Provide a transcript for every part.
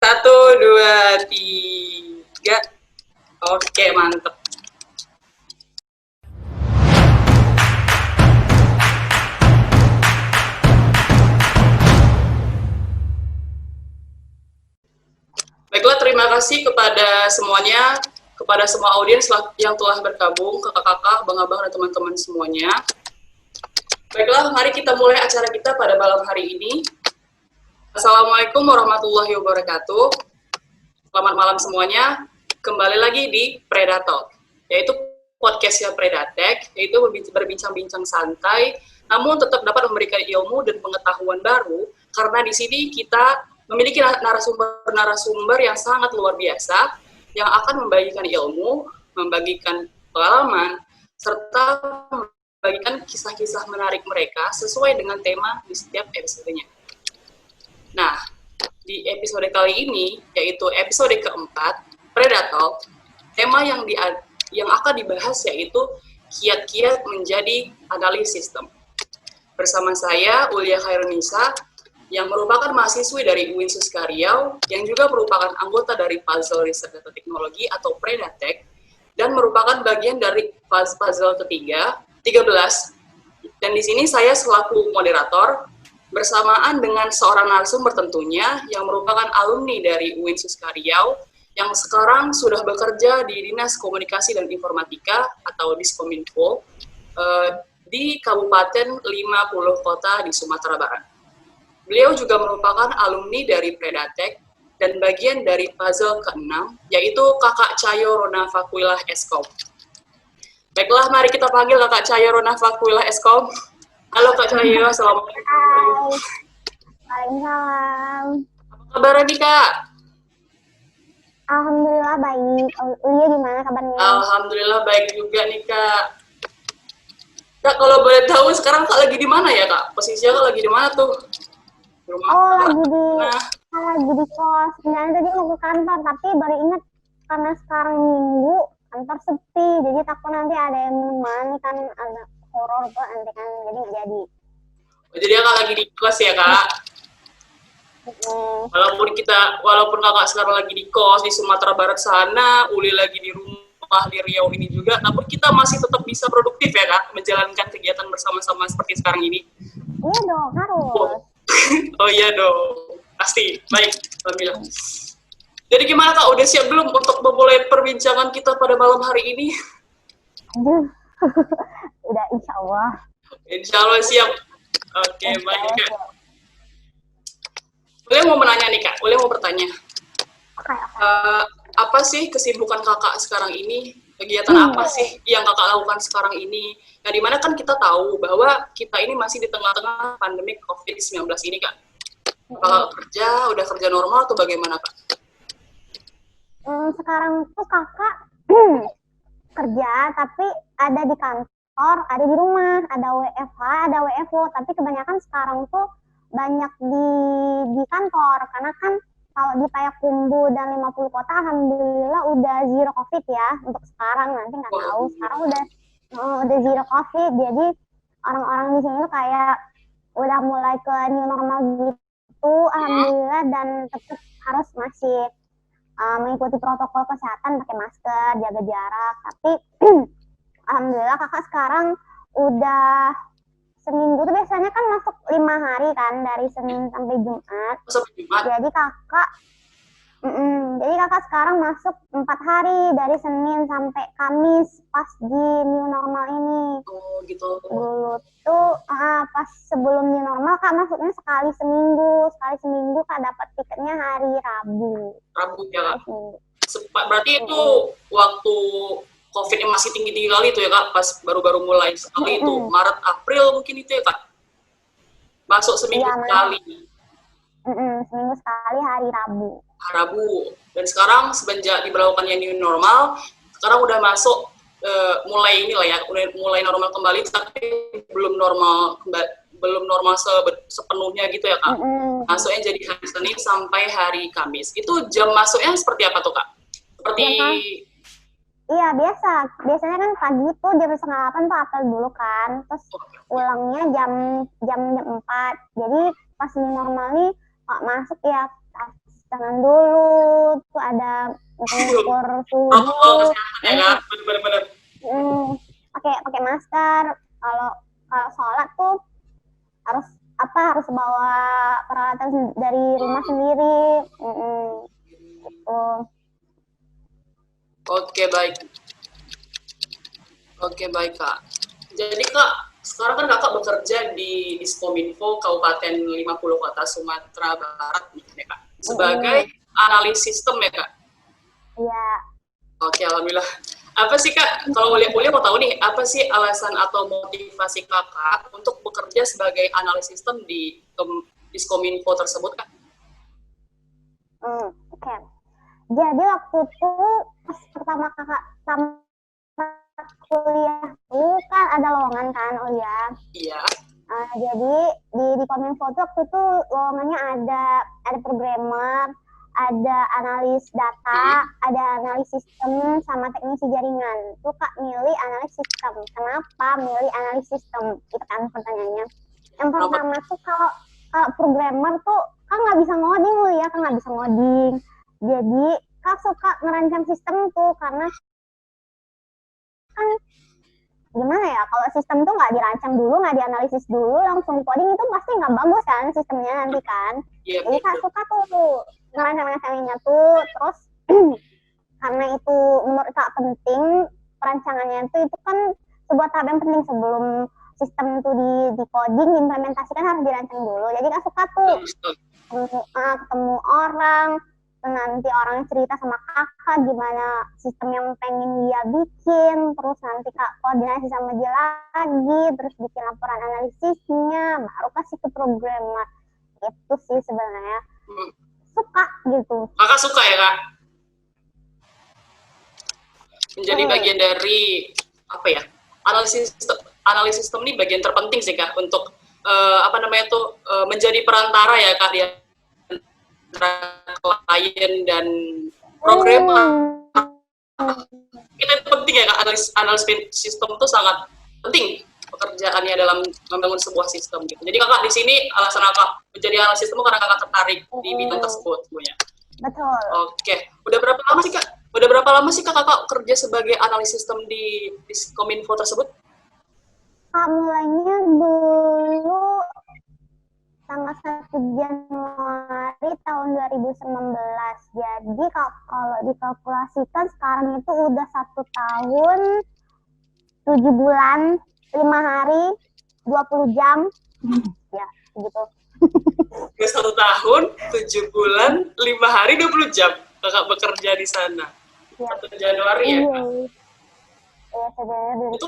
Satu, dua, tiga. Oke, mantep. Baiklah, terima kasih kepada semuanya, kepada semua audiens yang telah bergabung, kakak-kakak, abang-abang, dan teman-teman semuanya. Baiklah, mari kita mulai acara kita pada malam hari ini. Assalamualaikum warahmatullahi wabarakatuh. Selamat malam semuanya. Kembali lagi di Predatalk, yaitu podcastnya Predatek, yaitu berbincang-bincang santai, namun tetap dapat memberikan ilmu dan pengetahuan baru, karena di sini kita memiliki narasumber yang sangat luar biasa, yang akan membagikan ilmu, membagikan pengalaman, serta membagikan kisah-kisah menarik mereka sesuai dengan tema di setiap episodenya. Nah, di episode kali ini, yaitu episode keempat, Predatalk, tema yang akan dibahas yaitu kiat-kiat menjadi analis sistem. Bersama saya, Ulia Khairunisa, yang merupakan mahasiswi dari UIN Suska Riau, yang juga merupakan anggota dari Puzzle Riset Data Teknologi atau Predatek, dan merupakan bagian dari puzzle ketiga, 13. Dan di sini saya selaku moderator, bersamaan dengan seorang narasumber tentunya, yang merupakan alumni dari UIN Suska Riau, yang sekarang sudah bekerja di Dinas Komunikasi dan Informatika atau Diskominfo, di Kabupaten 50 Kota di Sumatera Barat. Beliau juga merupakan alumni dari Predatek dan bagian dari puzzle ke-6, yaitu Kakak Cahyo Rona Fakuilah Eskom. Baiklah, mari kita panggil Kakak Cahyo Rona Fakuilah Eskom. Halo Kak Cahyo, assalamualaikum. Hai. Waalaikumsalam. Apa kabar nih Kak? Alhamdulillah baik. Ulia gimana kabarnya? Alhamdulillah baik juga nih Kak. Kak, kalau boleh tahu sekarang Kak lagi di mana ya Kak? Posisinya Kak lagi di mana tuh? Lagi di kos. Sebenarnya tadi mau ke kantor, tapi baru ingat karena sekarang minggu kantor sepi, jadi takut nanti ada yang menemani, kan agak horor tuh nanti kan, jadi nggak jadi. Jadi Kak lagi di kos ya Kak? Walaupun Kakak sekarang lagi di kos di Sumatera Barat sana, Uli lagi di rumah di Riau ini juga, namun kita masih tetap bisa produktif ya Kak, menjalankan kegiatan bersama-sama seperti sekarang ini. Iya dong, harus. Oh iya dong, pasti. Baik, alhamdulillah. Jadi gimana Kak, udah siap belum untuk memulai perbincangan kita pada malam hari ini? Aduh, udah insya Allah. Insya Allah siap. Oke, baik Kak. Boleh mau menanya nih Kak, boleh mau bertanya. Apa sih kesibukan Kakak sekarang ini? Kegiatan apa sih yang Kakak lakukan sekarang ini? Yang dimana kan kita tahu bahwa kita ini masih di tengah-tengah pandemi COVID-19 ini Kak. Kakak udah kerja normal atau bagaimana Kak? Sekarang tuh kakak kerja, tapi ada di kantor, ada di rumah, ada WFH, ada WFO, tapi kebanyakan sekarang tuh banyak di kantor, karena kan kalau di Payakumbuh dan 50 kota, alhamdulillah udah zero COVID ya, untuk sekarang, nanti nggak tahu, sekarang udah zero COVID, jadi orang-orang di sini tuh kayak udah mulai ke new normal gitu, alhamdulillah, dan tetap harus masih mengikuti protokol kesehatan, pakai masker, jaga jarak, tapi alhamdulillah kakak sekarang udah seminggu tuh biasanya kan masuk 5 hari kan, dari Senin sampai Jumat. Jadi kakak sekarang masuk 4 hari dari Senin sampai Kamis pas di new normal ini. Oh gitu. Dulu tuh pas sebelum new normal kak masuknya sekali seminggu kak dapat tiketnya hari Rabu Ya Kak. Berarti itu waktu COVID yang masih tinggi-tinggi kali itu ya Kak, pas baru-baru mulai sekali itu, Maret, April mungkin itu ya Kak? Masuk seminggu sekali. Seminggu sekali hari Rabu. Dan sekarang semenjak diberlakukannya new normal, sekarang udah masuk mulai inilah ya, mulai normal kembali, tapi belum normal sepenuhnya gitu ya Kak. Masuknya jadi hari Senin sampai hari Kamis. Itu jam masuknya seperti apa tuh Kak? Seperti iya, biasanya kan pagi tuh jam 7:30 tuh apel dulu kan, terus pulangnya jam 4. Jadi pas new normal nih masuk ya jangan dulu, tuh ada mengukur suhu Protokol dulu. kesehatan ya kak, benar-benar. Pakai masker. Kalau sholat tuh harus bawa peralatan dari rumah sendiri. Gitu. Oke baik kak. Jadi kak, sekarang kan kakak bekerja di Diskominfo Kabupaten 50 Kota Sumatera Barat ya kak, sebagai analis sistem ya kak. Iya. Oke, alhamdulillah. Apa sih kak, kalau boleh mau tahu nih, apa sih alasan atau motivasi kakak untuk bekerja sebagai analis sistem di Diskominfo tersebut kak? Oke. Jadi waktu itu pas pertama kakak kuliah itu kan ada lowongan kan, Iya. Jadi di Kominfo tuh waktu itu lowongannya ada programmer, ada analis data, ada analis sistem, sama teknisi jaringan. Tuh kak milih analis sistem. Kenapa milih analis sistem? Itu kan pertanyaannya. Yang pertama tuh kalau programmer tuh kan nggak bisa ngoding kan nggak bisa ngoding. Jadi kak suka ngerancang sistem tuh karena kan gimana ya, kalau sistem tuh nggak dirancang dulu, nggak dianalisis dulu, langsung coding itu pasti nggak bagus kan sistemnya nanti kan. Jadi kak suka tuh ngerancang-rancanginnya tuh. Terus karena itu menurut kak penting, perancangannya itu kan sebuah tahap yang penting sebelum sistem itu di coding, diimplementasikan harus dirancang dulu. Jadi kak suka tuh ketemu orang, nanti orang cerita sama kakak gimana sistem yang pengen dia bikin, terus nanti kak koordinasi sama dia lagi, terus bikin laporan analisisnya, baru kasih ke programmer. Itu sih sebenarnya. Suka gitu. Kakak suka ya kak? Menjadi bagian dari apa ya, analisis sistem ini bagian terpenting sih kak untuk menjadi perantara ya kak ya, antara klien dan programmer. Itu penting ya kak, analis sistem itu sangat penting pekerjaannya dalam membangun sebuah sistem gitu. Jadi kakak di sini alasan kakak menjadi analis sistem karena kakak tertarik di bidang tersebut semuanya. Betul. Oke, udah berapa lama sih kak? Kakak kerja sebagai analis sistem di Kominfo tersebut? Mulainya dulu tanggal 1 Januari tahun 2019. Jadi kalau dikalkulasikan sekarang itu udah 1 tahun 7 bulan 5 hari 20 jam ya gitu. Udah 1 tahun 7 bulan 5 hari 20 jam kakak bekerja di sana. 1 Januari ya? Iya, sebenarnya itu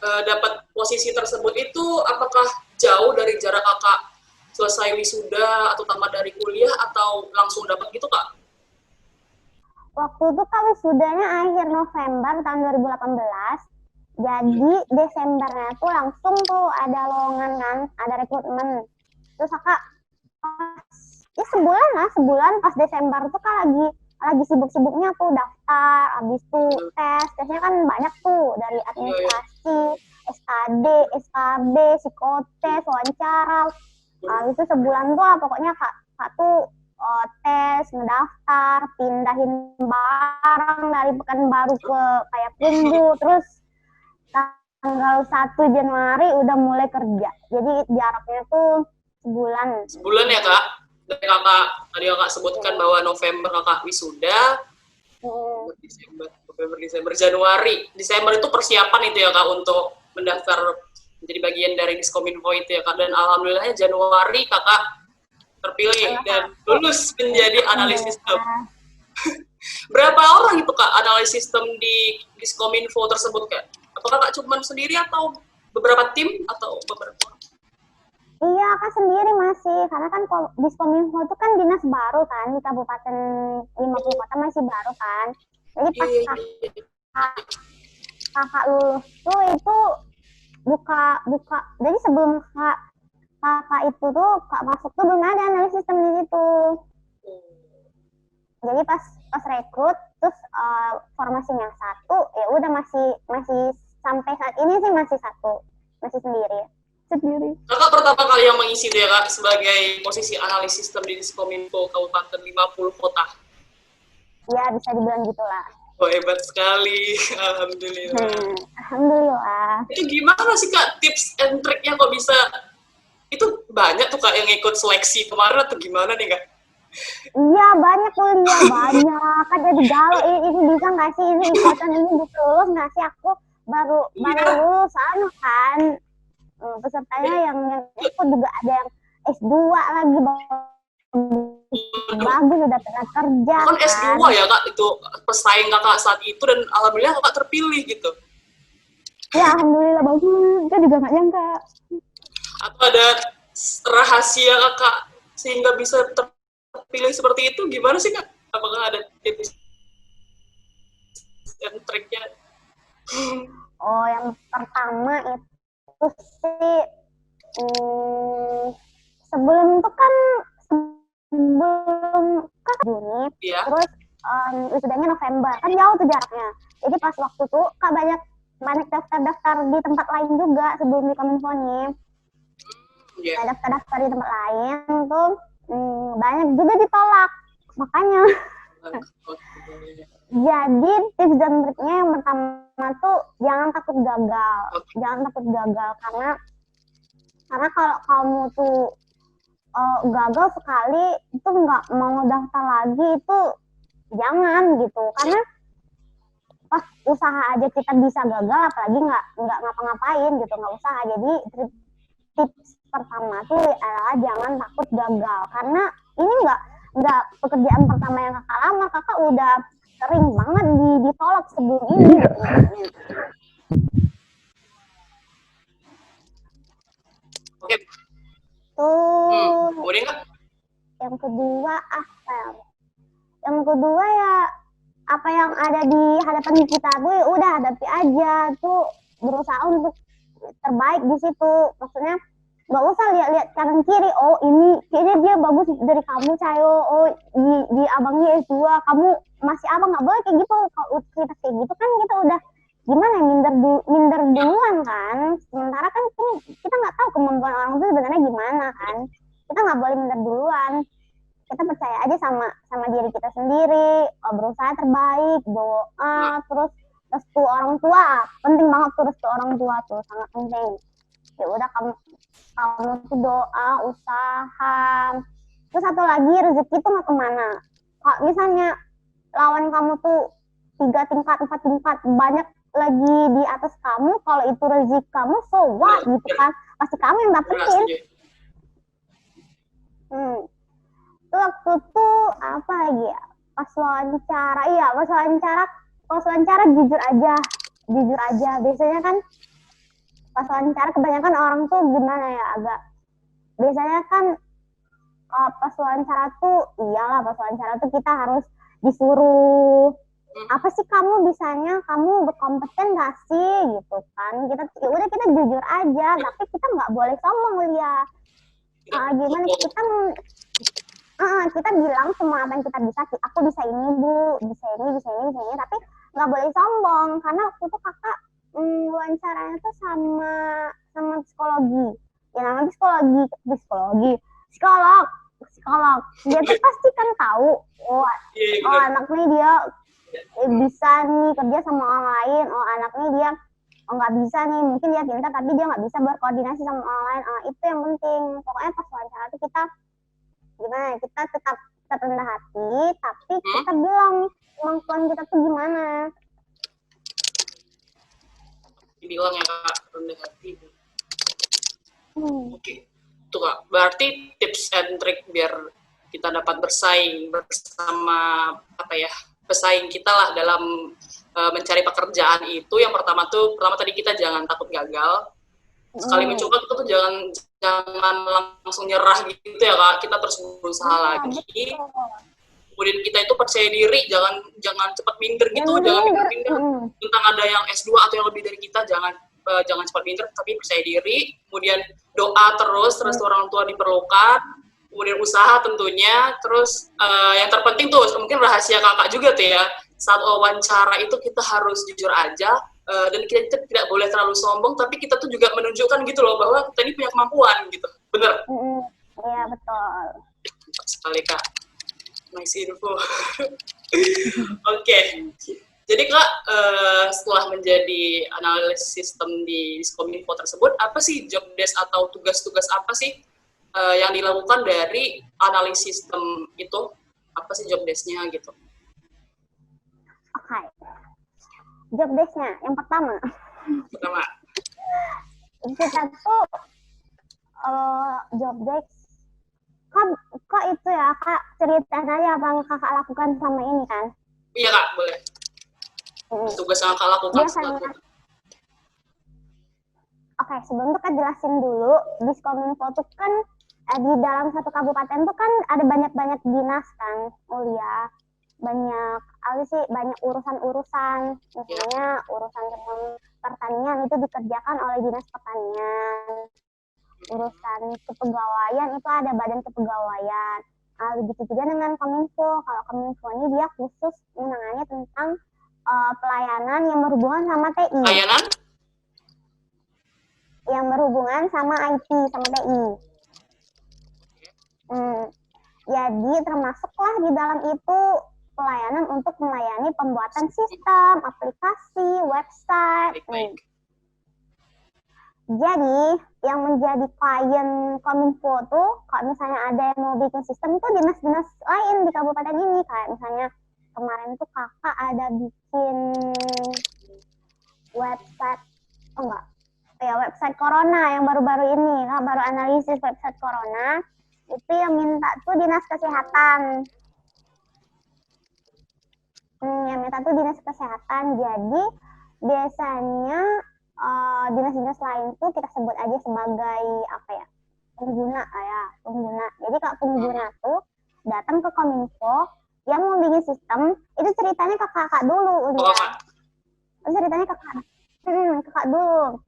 dapat posisi tersebut itu apakah jauh dari jarak kakak selesai wisuda atau tamat dari kuliah atau langsung dapat gitu kak? Waktu itu kan wisudanya akhir November tahun 2018. Jadi Desembernya tuh langsung tuh ada lowongan kan, ada rekrutmen. Terus kakak ya sebulan pas Desember tuh kan lagi sibuk-sibuknya tuh daftar, habis tuh tesnya kan banyak tuh dari administrasi, SKD, SKB, psikotes, wawancara. Itu sebulan tuh pokoknya kak tuh tes, ngedaftar, pindahin barang dari Pekanbaru ke Payakumbuh, terus tanggal 1 Januari udah mulai kerja. Jadi jaraknya tuh sebulan. Sebulan ya kak? Dari tadi kakak sebutkan bahwa November kakak wisuda, Desember, Januari. Desember itu persiapan itu ya kak untuk mendaftar menjadi bagian dari Diskominfo itu ya kak. Dan alhamdulillahnya Januari kakak terpilih dan lulus menjadi analis sistem. Berapa orang itu kak analis sistem di Diskominfo tersebut kak? Apakah kak cuma sendiri atau beberapa tim atau beberapa orang? Iya, kak sendiri masih, karena kan Diskominfo itu kan dinas baru kan, di Kabupaten 50 Kota masih baru kan. Jadi pas kakak lulus tuh itu buka, jadi sebelum kakak itu tuh kak masuk tuh belum ada analis sistem di situ. Jadi pas rekrut terus formasinya 1, ya udah masih sampai saat ini sih masih 1, masih sendiri. sendiri. Kakak pertama kali yang mengisi itu ya kak, sebagai posisi analis sistem di Diskominfo Kabupaten 50 Kota. Ya bisa dibilang gitulah. Oh hebat sekali, alhamdulillah. Alhamdulillah. Itu gimana sih kak tips and triknya kok bisa? Itu banyak tuh kak yang ikut seleksi kemarin atau gimana nih kak? Iya banyak kuliah banyak kan jadi galau ini bisa nggak sih ini ikutan ini bisa lulus nggak sih aku baru lulus kan pesertanya yang ikut juga ada yang S2 lagi bagus udah pernah kerja kan S2 ya kak itu pesaing kakak saat itu dan alhamdulillah kakak terpilih gitu. Ya alhamdulillah bagus kan juga nggak nyangka. Atau ada rahasia kakak sehingga bisa terpilih seperti itu gimana sih kak? Apakah ada tips dan triknya? Oh yang pertama itu sih sebelum Juni ya. Terus wisudanya November kan jauh tuh jaraknya jadi pas waktu tuh kak banyak daftar di tempat lain juga sebelum di Kominfo nih. Daftar di tempat lain tuh banyak juga ditolak makanya jadi tips dan triknya yang pertama tuh jangan takut gagal karena kalau kamu tuh gagal sekali itu nggak mau daftar lagi itu jangan gitu karena pas usaha aja kita bisa gagal apalagi nggak ngapa-ngapain gitu nggak usaha jadi tips pertama tuh adalah jangan takut gagal karena ini nggak pekerjaan pertama yang kakak lama kakak udah sering banget ditolak sebelum ini Oke. Kemudian kan? Yang kedua yang kedua ya apa yang ada di hadapan kita tuh ya udah hadapi aja tuh berusaha untuk terbaik di situ maksudnya nggak usah lihat kanan kiri oh ini kayaknya dia bagus dari kamu Cayo oh di abangnya S2 kamu masih apa nggak boleh kayak gitu kalau kita kayak gitu kan kita udah gimana minder duluan kan sementara kan kita nggak tahu kemampuan orang itu sebenarnya gimana kan kita nggak boleh minder duluan kita percaya aja sama diri kita sendiri berusaha terbaik doa terus restu orang tua penting banget tuh restu orang tua tuh sangat penting ya udah kamu tuh doa usaha terus satu lagi rezeki tuh nggak kemana kalau misalnya lawan kamu tuh 3 tingkat 4 tingkat banyak lagi di atas kamu kalau itu rezeki kamu so what gitu kan pasti kamu yang dapetin itu waktu tuh apa lagi ya pas wawancara jujur aja biasanya kan pas wawancara kebanyakan orang tuh gimana ya agak biasanya kan pas wawancara tuh pas wawancara tuh kita harus disuruh apa sih kamu bisanya kamu berkompeten gak sih gitu kan kita udah kita jujur aja tapi kita nggak boleh sombong lihat gimana kita bilang semua apa yang kita bisa aku bisa ini bu bisa ini tapi nggak boleh sombong karena waktu itu kakak wawancaranya tuh sama psikologi ya namanya psikolog dia tuh pasti kan tahu anak nih dia bisa nih kerja sama orang lain anak nih dia nggak bisa nih mungkin dia pintar tapi dia nggak bisa berkoordinasi sama orang lain itu yang penting pokoknya pas wawancara tuh kita gimana kita tetap rendah hati tapi kita bilang kemampuan kita tuh gimana dibilang ya kak rendah hati oke tuh kak berarti tips and trick biar kita dapat bersaing bersama pesaing kita lah dalam mencari pekerjaan itu yang pertama tadi kita jangan takut gagal sekali mencoba kita tuh jangan langsung nyerah gitu ya kak kita terus berusaha lagi kemudian kita itu percaya diri jangan cepat minder gitu jangan minder tentang ada yang S2 atau yang lebih dari kita jangan cepat minder tapi percaya diri kemudian doa terus orang tua diperlukan kemudian usaha tentunya terus yang terpenting tuh mungkin rahasia kakak juga tuh ya saat wawancara itu kita harus jujur aja dan kita tidak boleh terlalu sombong, tapi kita tuh juga menunjukkan gitu loh bahwa kita ini punya kemampuan gitu. Bener? Iya, betul. Mantap sekali Kak. Nice info. Oke. Jadi Kak, setelah menjadi analis sistem di Diskominfo tersebut, apa sih job desk atau tugas-tugas apa sih yang dilakukan dari analis sistem itu? Apa sih job desk-nya gitu? Oke. Job desk-nya yang pertama. Kita tuh job desk. Kak itu ya, Kak ceritain aja apa yang Kakak lakukan sama ini kan? Iya Kak, boleh. Tugas yang Kakak lakukan biasanya. Oke, sebelum itu Kak jelasin dulu, Diskominfo itu kan di dalam satu kabupaten tuh kan ada banyak dinas kan, Mulia. Banyak urusan-urusan, misalnya urusan tentang pertanian itu dikerjakan oleh dinas pertanian. Urusan kepegawaian itu ada badan kepegawaian. Begitu juga dengan Kominfo. Kalau Kominfo ini dia khusus menangani tentang pelayanan yang berhubungan sama TI. Pelayanan? Yang berhubungan sama IT, sama TI. Jadi termasuklah di dalam itu pelayanan untuk melayani pembuatan sistem, aplikasi, website. Jadi yang menjadi klien Kominfo tuh, kalau misalnya ada yang mau bikin sistem tuh dinas-dinas lain di kabupaten ini, kayak misalnya kemarin tuh Kakak ada bikin website, website Corona yang baru-baru ini, Kak baru analisis website Corona, itu yang minta tuh dinas kesehatan. Yang minta tuh dinas kesehatan, jadi biasanya dinas-dinas lain tuh kita sebut aja sebagai pengguna. Jadi kalau pengguna tuh datang ke Kominfo yang mau bikin sistem, itu ceritanya ke kakak dulu ceritanya ke kakak dulu.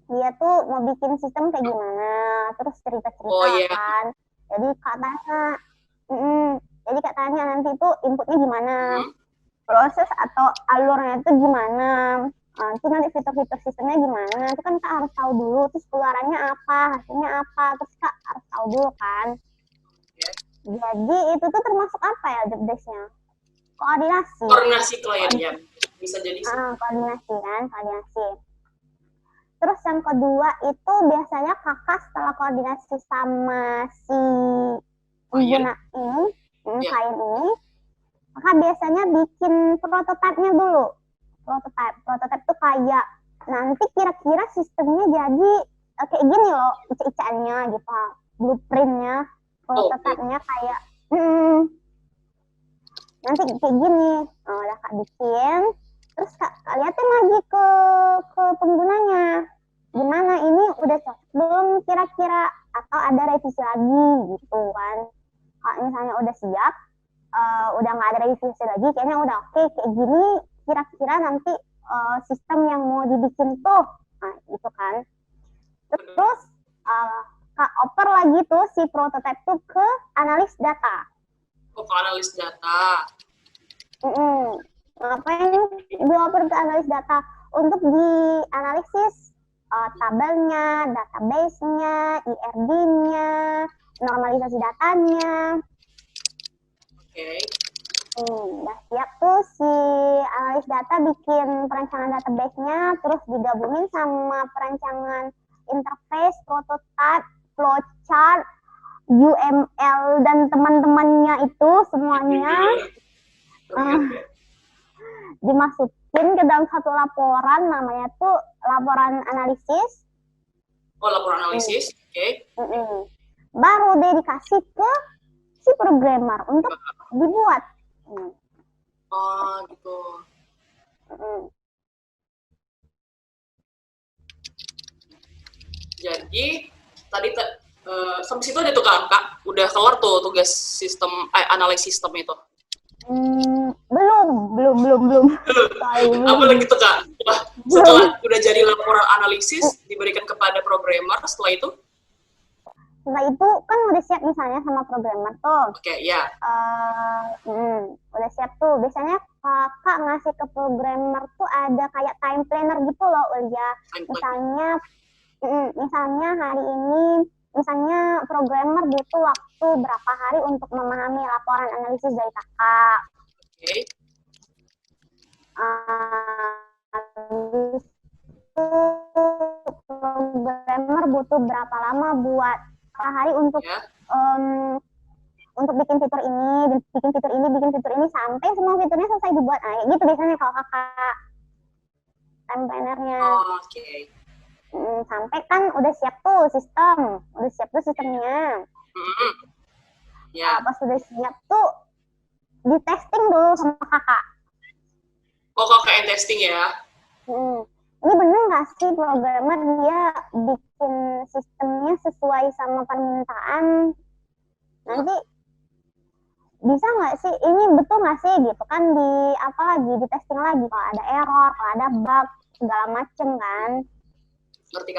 Dia tuh mau bikin sistem kayak gimana, terus cerita-cerita kan. Jadi kak tanya nanti itu inputnya gimana, proses atau alurnya itu gimana, itu nanti fitur-fitur sistemnya gimana, itu kan kak harus tahu dulu, terus keluarannya apa, hasilnya apa, terus kak harus tahu dulu kan. Jadi itu tuh termasuk apa ya job desk-nya? Koordinasi klien, bisa jadi sih. Koordinasi. Terus yang kedua itu biasanya kakak setelah koordinasi sama si pengguna ini, klien ini, kakak biasanya bikin prototipe-nya dulu. Prototipe tuh kayak nanti kira-kira sistemnya jadi kayak gini loh, ica-icaannya gitu, blueprint-nya, prototipe-nya kayak nanti kayak gini. Udah kak bikin, terus kak liatin lagi ke penggunanya, gimana ini udah cocok belum kira-kira, atau ada revisi lagi gitu kan. Kalau misalnya udah siap, udah nggak ada revisi lagi, kayaknya udah oke, kayak gini kira-kira nanti sistem yang mau dibikin tuh, gitu kan. Terus kak oper lagi tuh si prototipe tuh ke analis data. Ke analis data. Ngapain dioper ke analis data? Untuk dianalisis tabelnya, database-nya, IRD-nya, normalisasi datanya. Udah siap tuh si analis data bikin perancangan database-nya, terus digabungin sama perancangan interface, prototype, flowchart, UML dan teman-temannya itu semuanya dimasukin ke dalam satu laporan, namanya tuh laporan analisis. Laporan analisis, Baru deh dikasih ke si programmer untuk dibuat. Gitu. Jadi tadi sampai situ aja tuh kak, udah keluar tuh tugas sistem analis sistem itu. Belum. Apa lagi tuh kak? Setelah udah jadi laporan analisis diberikan kepada programmer, setelah itu kan udah siap misalnya sama programmer tuh. Udah siap tuh. Biasanya kakak ngasih ke programmer tuh ada kayak time planner gitu loh, Ulia. Misalnya hari ini, misalnya programmer butuh waktu berapa hari untuk memahami laporan analisis dari kakak. Oke. Programmer butuh berapa lama buat hari untuk untuk bikin fitur ini, bikin fitur ini sampai semua fiturnya selesai dibuat. Nah, gitu biasanya kalau kakak time planner-nya. Oke. Sampai kan udah siap tuh sistemnya. Pas udah siap tuh di testing dulu sama kakak. Oh, kakak yang testing ya? Ini bener nggak sih programmer dia bikin sistemnya sesuai sama permintaan? Nanti bisa nggak sih? Ini betul nggak sih? Gitu kan di testing lagi kalau ada error, kalau ada bug segala macem kan? Ngerti.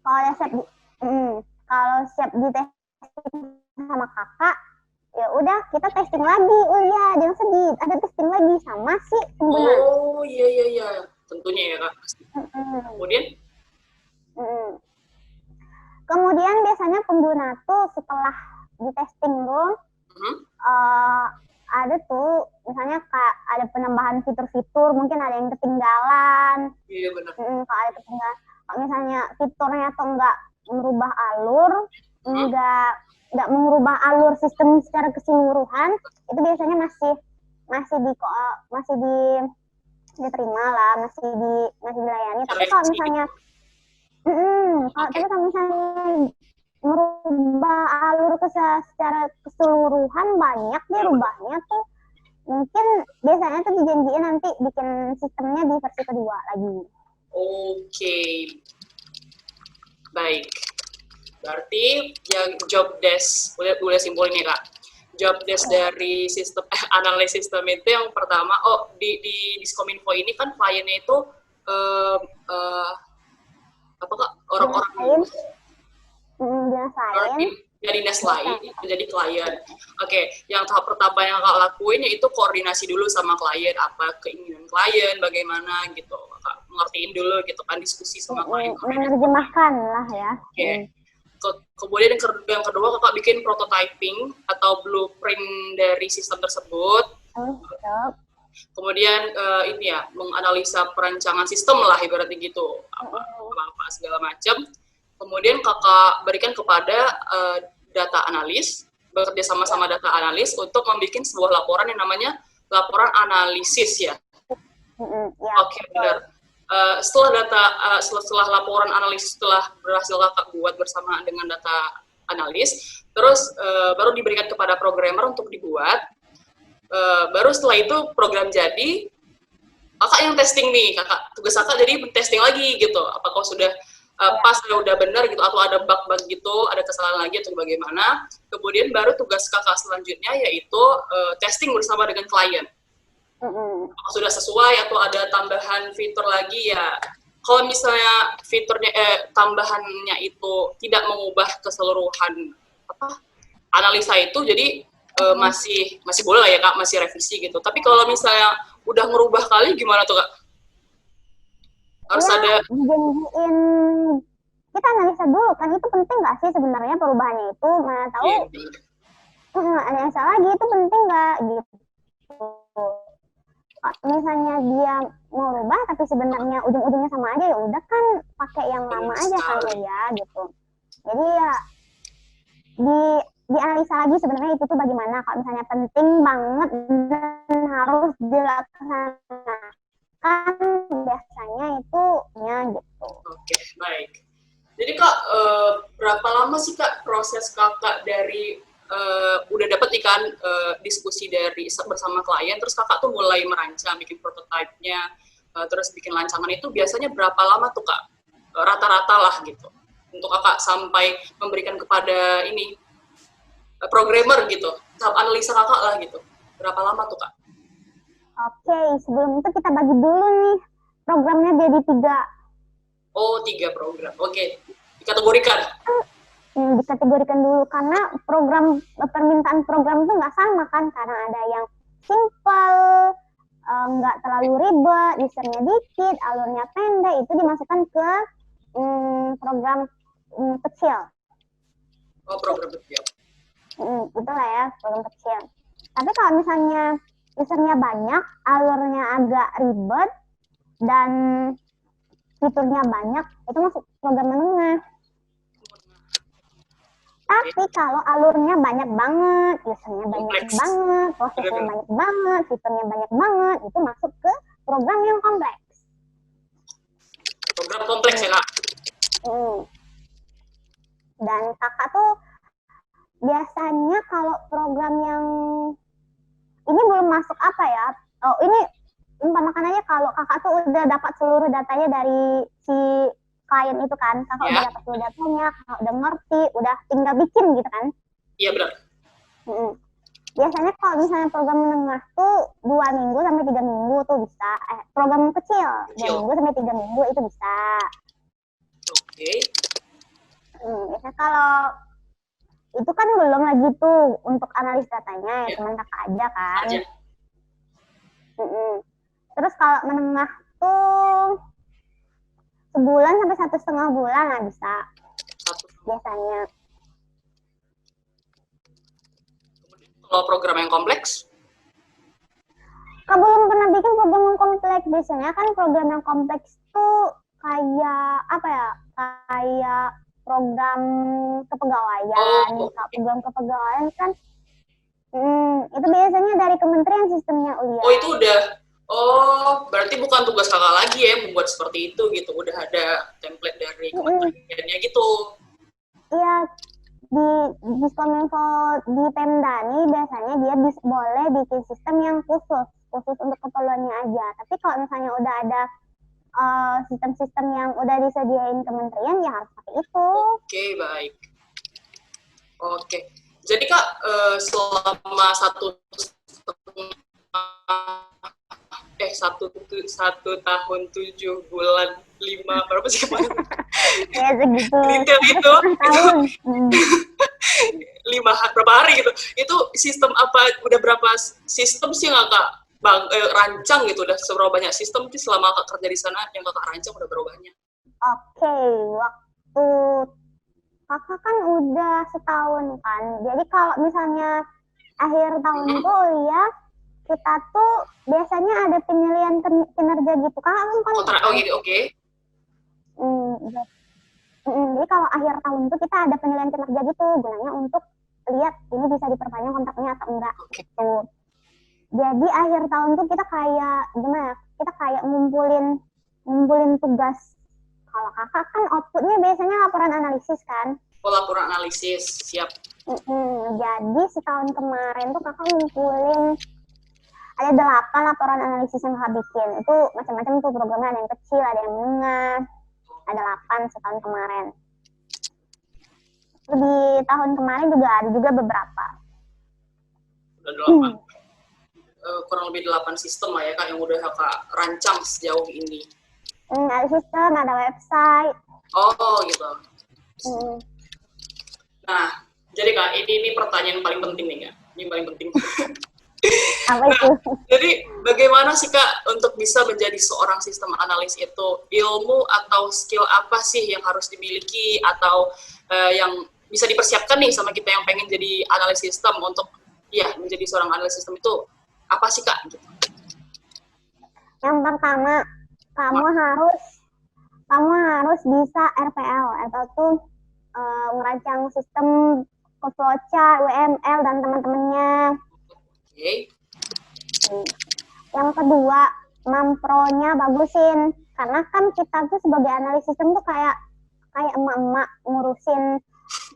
Kalau siap di testing sama kakak, ya udah kita testing lagi. Oh iya, jangan sedih, ada testing lagi sama si pengguna. Oh iya, tentunya ya kak. Kemudian biasanya pengguna tuh setelah di testing tuh ada tuh misalnya kayak ada penambahan fitur-fitur, mungkin ada yang ketinggalan. Iya benar. Kalau ada ketinggalan, kalau misalnya fiturnya tuh nggak merubah alur, nggak mengubah alur sistem secara keseluruhan, itu biasanya masih diterima lah, masih dilayani. Tapi kalau misalnya merubah alur secara keseluruhan banyak dia rubahnya tuh, mungkin biasanya tuh dijanjiin nanti bikin sistemnya di versi kedua lagi. Oke. Baik. Berarti yang job desk, boleh simpulin ya kak. Job desk dari sistem analis sistem itu yang pertama, di Diskominfo ini kan kliennya itu apa kak? Orang-orang dinas lain menjadi klien. Oke, yang tahap pertama yang kak lakuin yaitu koordinasi dulu sama klien, apa keinginan klien, bagaimana gitu. Kak ngertiin dulu gitu kan, diskusi sama klien. Menerjemahkan lah ya. Oke. Kemudian yang kedua kakak bikin prototyping atau blueprint dari sistem tersebut. Kemudian ini ya, menganalisa perancangan sistem lah ibaratnya gitu, apa segala macam. Kemudian kakak berikan kepada data analis, bekerja sama data analis untuk membuat sebuah laporan yang namanya laporan analisis ya. Oke, benar. Setelah laporan analisis setelah berhasil kakak buat bersama dengan data analis, terus baru diberikan kepada programmer untuk dibuat. Baru setelah itu program jadi, kakak yang testing nih, tugas kakak jadi testing lagi gitu, apakah sudah pas udah benar gitu, atau ada bug-bug gitu, ada kesalahan lagi atau bagaimana. Kemudian baru tugas kakak selanjutnya yaitu testing bersama dengan klien. Apakah sudah sesuai atau ada tambahan fitur lagi ya. Kalau misalnya fiturnya tambahannya itu tidak mengubah keseluruhan analisa itu, jadi masih boleh lah ya kak, masih revisi gitu. Tapi kalau misalnya udah ngerubah kali gimana tuh kak? Harus ada dijanjiin, kita analisa dulu kan, itu penting nggak sih sebenarnya perubahannya itu, mana tahu ada yang salah lagi, itu penting nggak gitu. Misalnya dia mau rubah tapi sebenarnya ujung-ujungnya sama aja, ya udah kan pakai yang lama aja kali ya gitu. Jadi ya dianalisa lagi sebenarnya itu tuh bagaimana. Kalau misalnya penting banget dan harus dilaksanakan, biasanya itu ya gitu. Oke, baik. Jadi kak, berapa lama sih kak proses kakak dari udah dapat nih kan diskusi dari bersama klien, terus kakak tuh mulai merancang, bikin prototipe-nya, terus bikin rancangan itu biasanya berapa lama tuh kak? Rata-rata lah gitu, untuk kakak sampai memberikan kepada ini programmer gitu, tahap analisa kakak lah gitu, berapa lama tuh kak? Oke, sebelum itu kita bagi dulu nih programnya jadi 3. Oh, 3 program, oke. Dikategorikan? Dikategorikan dulu, karena permintaan program itu nggak sama kan, karena ada yang simple, nggak terlalu ribet, usernya dikit, alurnya pendek, itu dimasukkan ke program kecil. Oh, program kecil. Itulah ya, program kecil. Tapi kalau misalnya usernya banyak, alurnya agak ribet, dan fiturnya banyak, itu masuk program menengah. Tapi kalau alurnya banyak banget, usernya banyak banget, prosesnya banyak banget, fiturnya banyak banget, itu masuk ke program yang kompleks. Program kompleks ya, Kak? Dan kakak tuh biasanya kalau program yang ini belum masuk apa ya? Oh, ini umpamakan aja kalau kakak tuh udah dapat seluruh datanya dari si klien itu kan, kakak udah dapat seluruh datanya, kakak udah ngerti, udah tinggal bikin gitu kan? Iya, benar. Biasanya kalau misalnya program menengah tuh 2 minggu sampai 3 minggu tuh bisa. Program kecil 2 minggu sampai 3 minggu itu bisa. Oke. Biasanya kalau itu kan belum lagi tuh untuk analis datanya, ya cuman kakak aja kan. Terus kalau menengah tuh sebulan sampai 1,5 bulan lah bisa biasanya. Kalau program yang kompleks? Kalau belum pernah bikin program yang kompleks, biasanya kan program yang kompleks tuh kayak apa ya? Kayak program kepegawaian. Program kepegawaian kan itu biasanya dari Kementerian Sistemnya Ulia. Oh, itu udah. Oh, berarti bukan tugas kakak lagi ya membuat seperti itu gitu. Udah ada template dari kementeriannya gitu. Iya, di Diskominfo di Pemda nih biasanya dia boleh bikin sistem yang khusus untuk keperluannya aja. Tapi kalau misalnya udah ada sistem-sistem yang udah disediain kementerian, ya harus pakai itu. Oke, baik. Oke. Jadi Kak, selama satu tahun 7 bulan 5 berapa sih kemarin? Ya segitu. Detail itu 5 berapa hari gitu. Itu sistem apa? Udah berapa sistem sih yang Kak rancang gitu? Udah seberapa banyak sistem sih selama Kak kerja di sana yang Kakak rancang udah berapa banyak? Oke, waktu kakak kan udah setahun kan. Jadi kalau misalnya akhir tahun itu ya kita tuh biasanya ada penilaian kinerja gitu. Kakak kan kontrak. Oke. Jadi kalau akhir tahun itu kita ada penilaian kinerja gitu, gunanya untuk lihat ini bisa diperpanjang kontraknya atau enggak gitu. Jadi akhir tahun tuh kita kayak gimana? Kita kayak ngumpulin tugas. Kalau kakak kan outputnya biasanya laporan analisis kan? Oh, laporan analisis, siap. Jadi setahun kemarin tuh kakak ngumpulin ada 8 laporan analisis yang kakak bikin. Itu macam-macam tuh programnya, ada yang kecil, ada yang menengah, ada 8 setahun kemarin. Di tahun kemarin juga ada juga beberapa. Udah 8. Kurang lebih 8 sistem lah ya Kak yang udah Kakak rancang sejauh ini. Ada sistem, ada website. Oh gitu. Nah, jadi Kak, ini pertanyaan paling penting nih Kak. Ini paling penting. Apa itu? Jadi bagaimana sih Kak untuk bisa menjadi seorang sistem analis itu? Ilmu atau skill apa sih yang harus dimiliki atau yang bisa dipersiapkan nih sama kita yang pengen jadi analis sistem untuk ya menjadi seorang analis sistem itu apa sih Kak? Gitu. Yang pertama, kamu harus bisa RPL atau tuh merancang sistem ke flowchart, WML dan teman-temannya. Yang kedua, mampronya bagusin, karena kan kita tuh sebagai analis sistem tuh kayak emak-emak ngurusin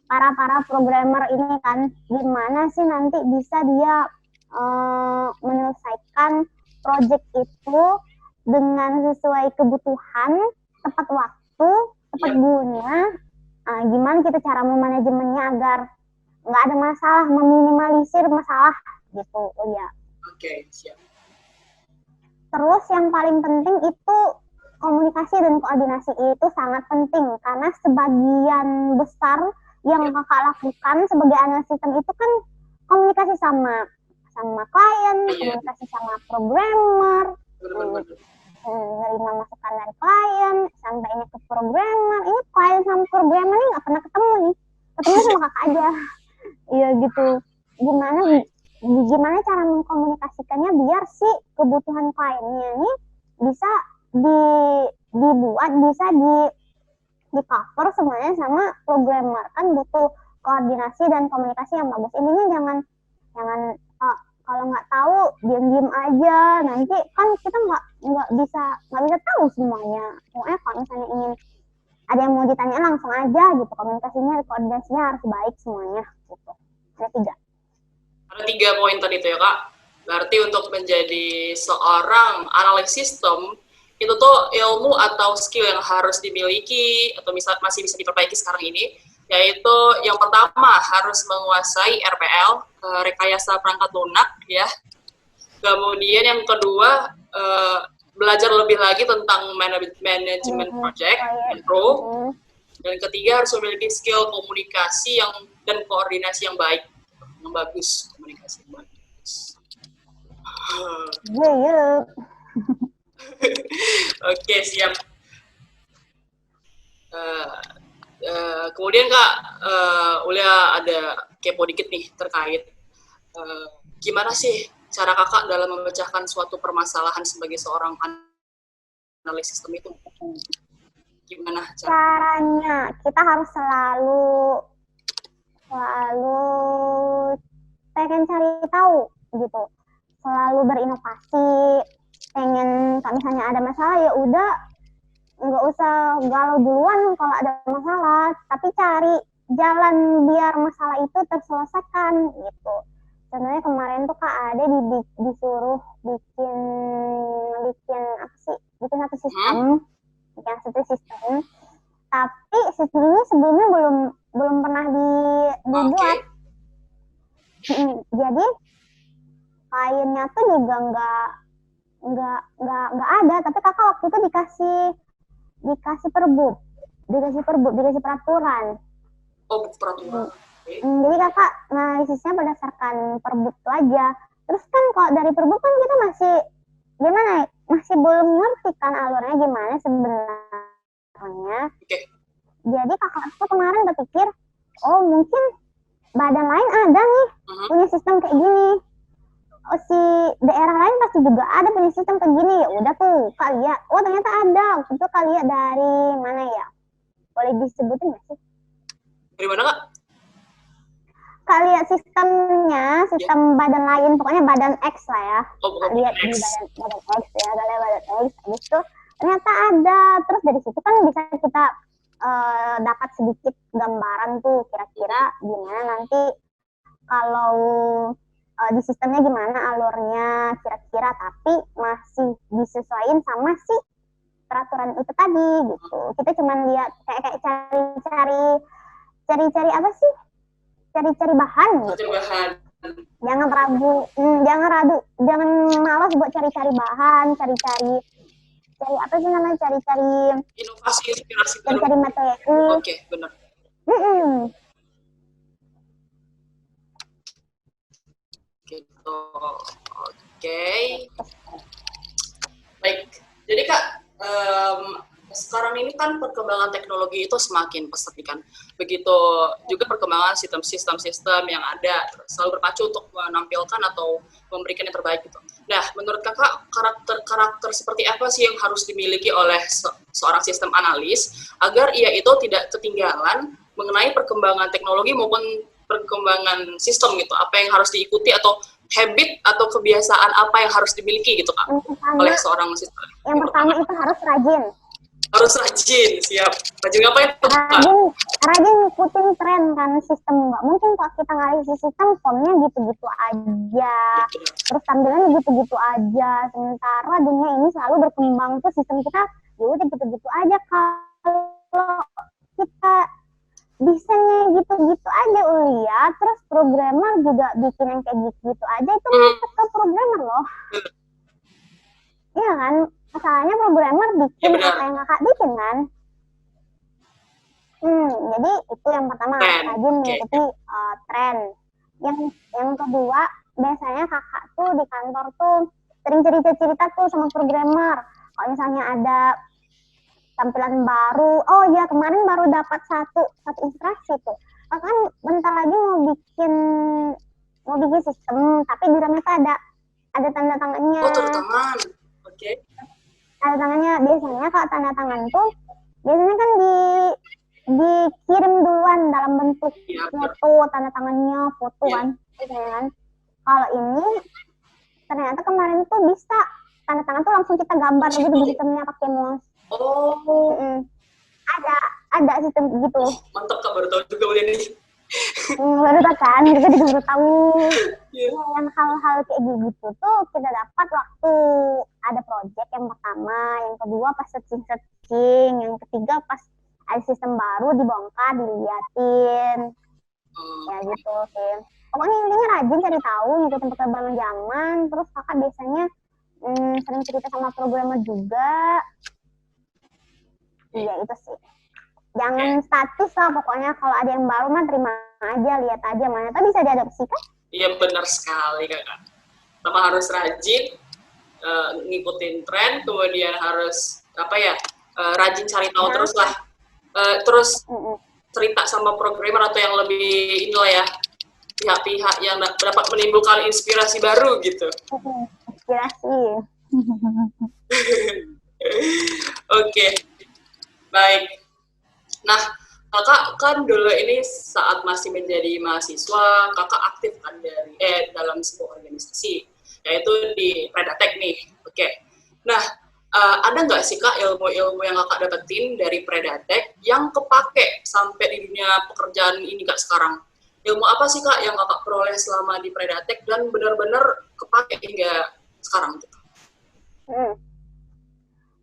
para programmer ini kan, gimana sih nanti bisa dia menyelesaikan project itu dengan sesuai kebutuhan, tepat waktu, tepat guna. Gimana kita cara memanajemennya agar nggak ada masalah, meminimalisir masalah gitu. Ya. Oke, siap. Terus yang paling penting itu komunikasi dan koordinasi itu sangat penting, karena sebagian besar yang kakak lakukan sebagai analis sistem itu kan komunikasi sama klien, komunikasi sama programmer, Bener-bener. Nerima masukan dari klien sampai ini ke programmer. Ini klien sama programmer ini nggak pernah ketemu nih, ketemu sama kakak aja. Iya gitu. Gimana cara mengkomunikasikannya biar si kebutuhan kliennya ini bisa dibuat, bisa di cover semuanya sama programmer. Kan butuh koordinasi dan komunikasi yang bagus. Intinya jangan kalau nggak tahu diam-diam aja, nanti kan kita nggak bisa tahu semuanya. Pokoknya kalau misalnya ingin ada yang mau ditanya langsung aja gitu, komunikasinya, koordinasinya harus baik semuanya gitu. Ada 3 poin tadi tuh ya Kak. Berarti untuk menjadi seorang analis sistem itu tuh ilmu atau skill yang harus dimiliki atau masih bisa diperbaiki sekarang ini, yaitu yang pertama harus menguasai RPL, rekayasa perangkat lunak ya. Kemudian yang kedua belajar lebih lagi tentang manajemen project and pro. Dan ketiga harus memiliki skill komunikasi dan koordinasi yang baik, yang bagus, komunikasi yang bagus. Oke, siap. Kemudian Kak, Ulia ada kepo dikit nih terkait gimana sih cara Kakak dalam memecahkan suatu permasalahan sebagai seorang analis sistem itu? Gimana caranya? Kita harus selalu pengen cari tahu gitu, selalu berinovasi. Pengen kalau misalnya ada masalah ya udah nggak usah galau duluan kalau ada masalah, tapi cari jalan biar masalah itu terselesaikan gitu. Sebenarnya kemarin tuh Kak Ade disuruh bikin satu sistem, tapi sistem ini sebelumnya belum pernah dibuat. Jadi kliennya tuh juga nggak ada, tapi kakak waktu itu dikasih peraturan. Oh, peraturan. Jadi kakak analisisnya berdasarkan perbuk itu aja. Terus kan kalau dari perbuk kan kita masih belum ngerti kan alurnya gimana sebenarnya. Jadi kakak tuh kemarin berpikir, oh mungkin badan lain ada nih punya sistem kayak gini. Oh, si daerah lain pasti juga ada punya sistem kayak gini. Ya udah tuh Kak lihat, oh ternyata ada. Itu Kak lihat dari mana ya? Boleh disebutin nggak sih? Dari mana Kak? Kak lihat sistemnya, sistem badan lain, pokoknya badan X lah ya. Kak lihat di badan X ya, Kak lihat badan X. Habis itu ternyata ada. Terus dari situ kan bisa kita dapat sedikit gambaran tuh kira-kira gimana nanti kalau di sistemnya gimana alurnya kira-kira, tapi masih disesuaikan sama si peraturan itu tadi gitu. Kita cuma lihat kayak cari apa sih? Cari bahan gitu. Jangan ragu, jangan malas buat cari bahan, cari apa sih namanya, cari inovasi, inspirasi baru, cari materi. Oke, benar. Gitu. Oke. Baik. Jadi Kak, sekarang ini kan perkembangan teknologi itu semakin pesat kan. Begitu juga perkembangan sistem-sistem yang ada selalu berpacu untuk menampilkan atau memberikan yang terbaik gitu. Nah, menurut Kakak karakter seperti apa sih yang harus dimiliki oleh seorang sistem analis agar ia itu tidak ketinggalan mengenai perkembangan teknologi maupun perkembangan sistem gitu? Apa yang harus diikuti atau habit atau kebiasaan apa yang harus dimiliki gitu Kak oleh seorang sistem? Yang pertama itu harus rajin. Harus rajin, siap. Rajin ngapain tuh? Rajin ngikutin tren kan sistem. Nggak mungkin kok kita ngalih sistem formnya gitu-gitu aja. Terus tampilannya gitu-gitu aja. Sementara dunia ini selalu berkembang tuh, sistem kita ya udah gitu-gitu aja. Kalau kita desainnya gitu-gitu aja Ulia, terus programmer juga bikin yang kayak gitu-gitu aja, itu ke programmer loh. Iya kan? Masalahnya programmer bikin apa yang kakak bikin kan. Jadi itu yang pertama, rajin mengikuti tren. Yang kedua, biasanya kakak tuh di kantor tuh sering cerita-cerita tuh sama programmer. Kalau misalnya ada tampilan baru, oh ya kemarin baru dapat satu inspirasi tuh. Kan bentar lagi mau bikin sistem, tapi di dalamnya tuh ada tanda tangannya. Oh, tanda tangan. Oke. Tanda tangannya biasanya kalau tanda tangan tuh biasanya kan dikirim duluan dalam bentuk foto, tanda tangannya foto kan, kan. Kalau ini ternyata kemarin tuh bisa tanda tangan tuh langsung kita gambar gitu di sistemnya pakai mouse. Oh. Ada sistem gitu. Mantap Kak, baru tahu juga ini. Baru tahu kan, kita juga baru tahu. Yang hal-hal kayak gitu tuh kita dapat waktu ada project yang pertama, yang kedua pas searching, yang ketiga pas ada sistem baru dibongkar, diliatin. Ya gitu sih. Pokoknya intinya rajin cari tahu, ngikutin perkembangan zaman. Terus kakak biasanya sering cerita sama programmer juga. Iya itu sih. Jangan status lah pokoknya, kalau ada yang baru mah terima aja, lihat aja mana tuh bisa diadopsi kan? Iya benar sekali Kakak. Sama harus rajin ngikutin tren, kemudian harus rajin cari tahu terus lah. Terus cerita sama programmer atau yang lebih inilah ya, pihak-pihak yang dapat menimbulkan inspirasi baru gitu. Inspirasi. Oke. Baik. Nah, kakak kan dulu ini saat masih menjadi mahasiswa, kakak aktif kan dalam sebuah organisasi, yaitu di Predatek nih. Oke. Nah, ada nggak sih Kak ilmu-ilmu yang kakak dapetin dari Predatek yang kepake sampai di dunia pekerjaan ini Kak sekarang? Ilmu apa sih Kak yang kakak peroleh selama di Predatek dan benar-benar kepake hingga sekarang gitu?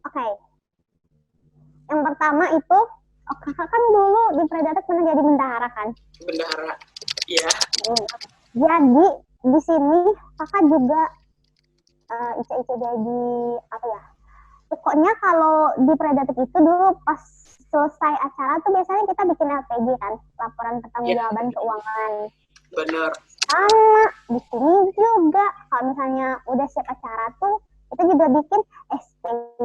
Oke. Yang pertama itu, kakak kan dulu di Predatek pernah jadi bendahara kan? Bendahara, iya. Jadi di sini kakak juga ica-ica jadi apa ya? Pokoknya kalau di Predatek itu dulu pas selesai acara tuh biasanya kita bikin LPG kan, laporan pertanggungjawaban keuangan. Bener. Sama di sini juga kalau misalnya udah siap acara tuh kita juga bikin SPG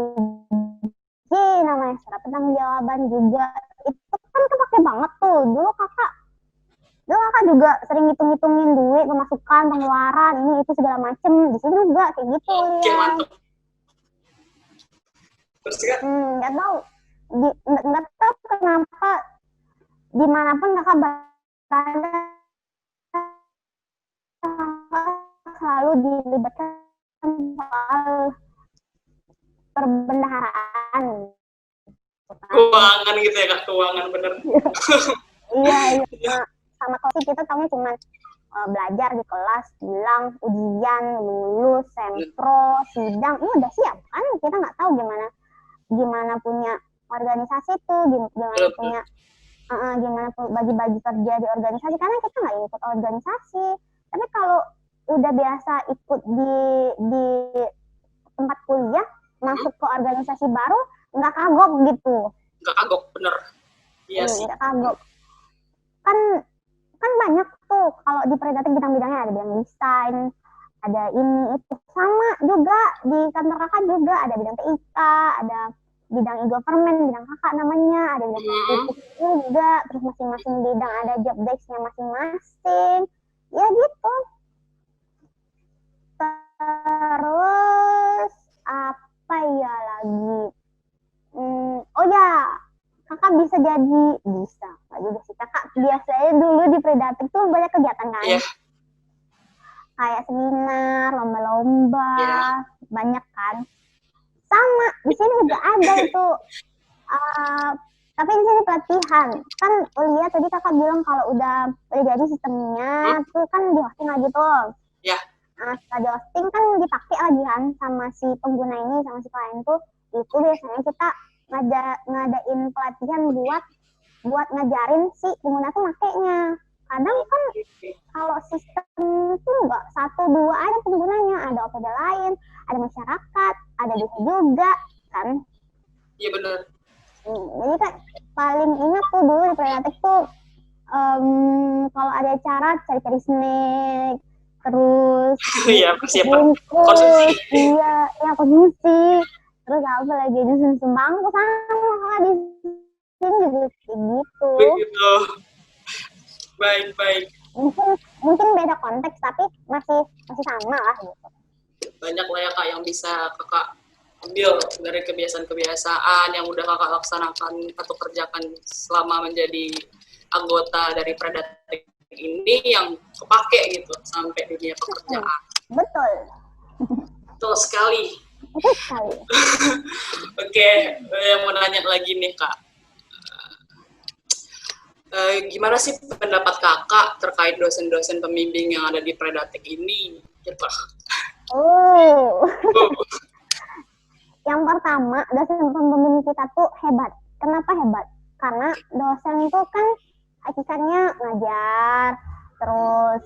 namanya, surat pertanggungjawaban juga. Itu kan kepake banget tuh. Dulu kakak juga sering ngitung-ngitungin duit, pemasukan, pengeluaran, ini itu segala macem. Di sini juga kayak gitu. Oke, mantap. Terus kan? Nggak tahu kenapa dimanapun kakak berada selalu dilibatkan soal perbendaharaan. Keuangan gitu ya Kak, keuangan bener. Iya. Sama kopi kita tahunya cuma belajar di kelas, bilang ujian, lulus, sempro, sidang, ini udah siap kan? Kita nggak tahu gimana punya organisasi tuh, gimana bagi-bagi kerja di organisasi, karena kita nggak ikut organisasi. Tapi kalau udah biasa ikut di tempat kuliah, masuk ke organisasi baru, nggak kagok gitu. Nggak kagok, bener. Iya sih. Nggak kagok. Kan banyak tuh, kalau di Predatek bidang-bidangnya ada bidang desain, ada ini, itu. Sama juga, di kantor kakak juga ada bidang TIK, ada bidang e-government, bidang kakak namanya, ada bidang politik juga, terus masing-masing bidang ada job desk-nya masing-masing. Ya gitu. Terus apa ya lagi? Oh ya, kakak bisa nggak juga sih. Kakak biasanya dulu di Predatek tuh banyak kegiatan kan? Iya. Kayak seminar, lomba-lomba, banyak kan? Sama, di sini juga ada itu. Tapi di sini pelatihan. Kan lihat tadi kakak bilang kalau udah jadi sistemnya, tuh kan di hosting lagi tuh. Iya. Nah, setelah di hosting kan dipakai lagi kan sama si pengguna ini, sama si klien tuh. Itu biasanya kita ngadain pelatihan buat ngajarin si pengguna tuh makainya. Kadang kan kalau sistem itu nggak 1-2 ada penggunanya, ada OPD lain, ada masyarakat, ada desa juga kan. Iya benar. Jadi kan paling ingat tuh dulu di Predatek tuh kalau ada acara cari-cari snack, terus Iya, persiapan bungkus, konsumsi. iya, ya konsumsi. Terus apa lagi nyusun bangku sama kakak di sini juga kayak gitu. Begitu. Baik. Mungkin beda konteks tapi masih sama lah gitu. Banyak lah ya Kak yang bisa Kakak ambil dari kebiasaan-kebiasaan yang udah Kakak laksanakan atau kerjakan selama menjadi anggota dari Predatik ini yang kepake gitu sampai dunia pekerjaan. Betul. Betul sekali. Betul sekali. Oke, yang mau nanya lagi nih Kak. Gimana sih pendapat Kakak terkait dosen-dosen pembimbing yang ada di Predatik ini? Gitu. Yang pertama, dosen pembimbing kita tuh hebat. Kenapa hebat? Karena dosen tuh kan hakikatnya ngajar, terus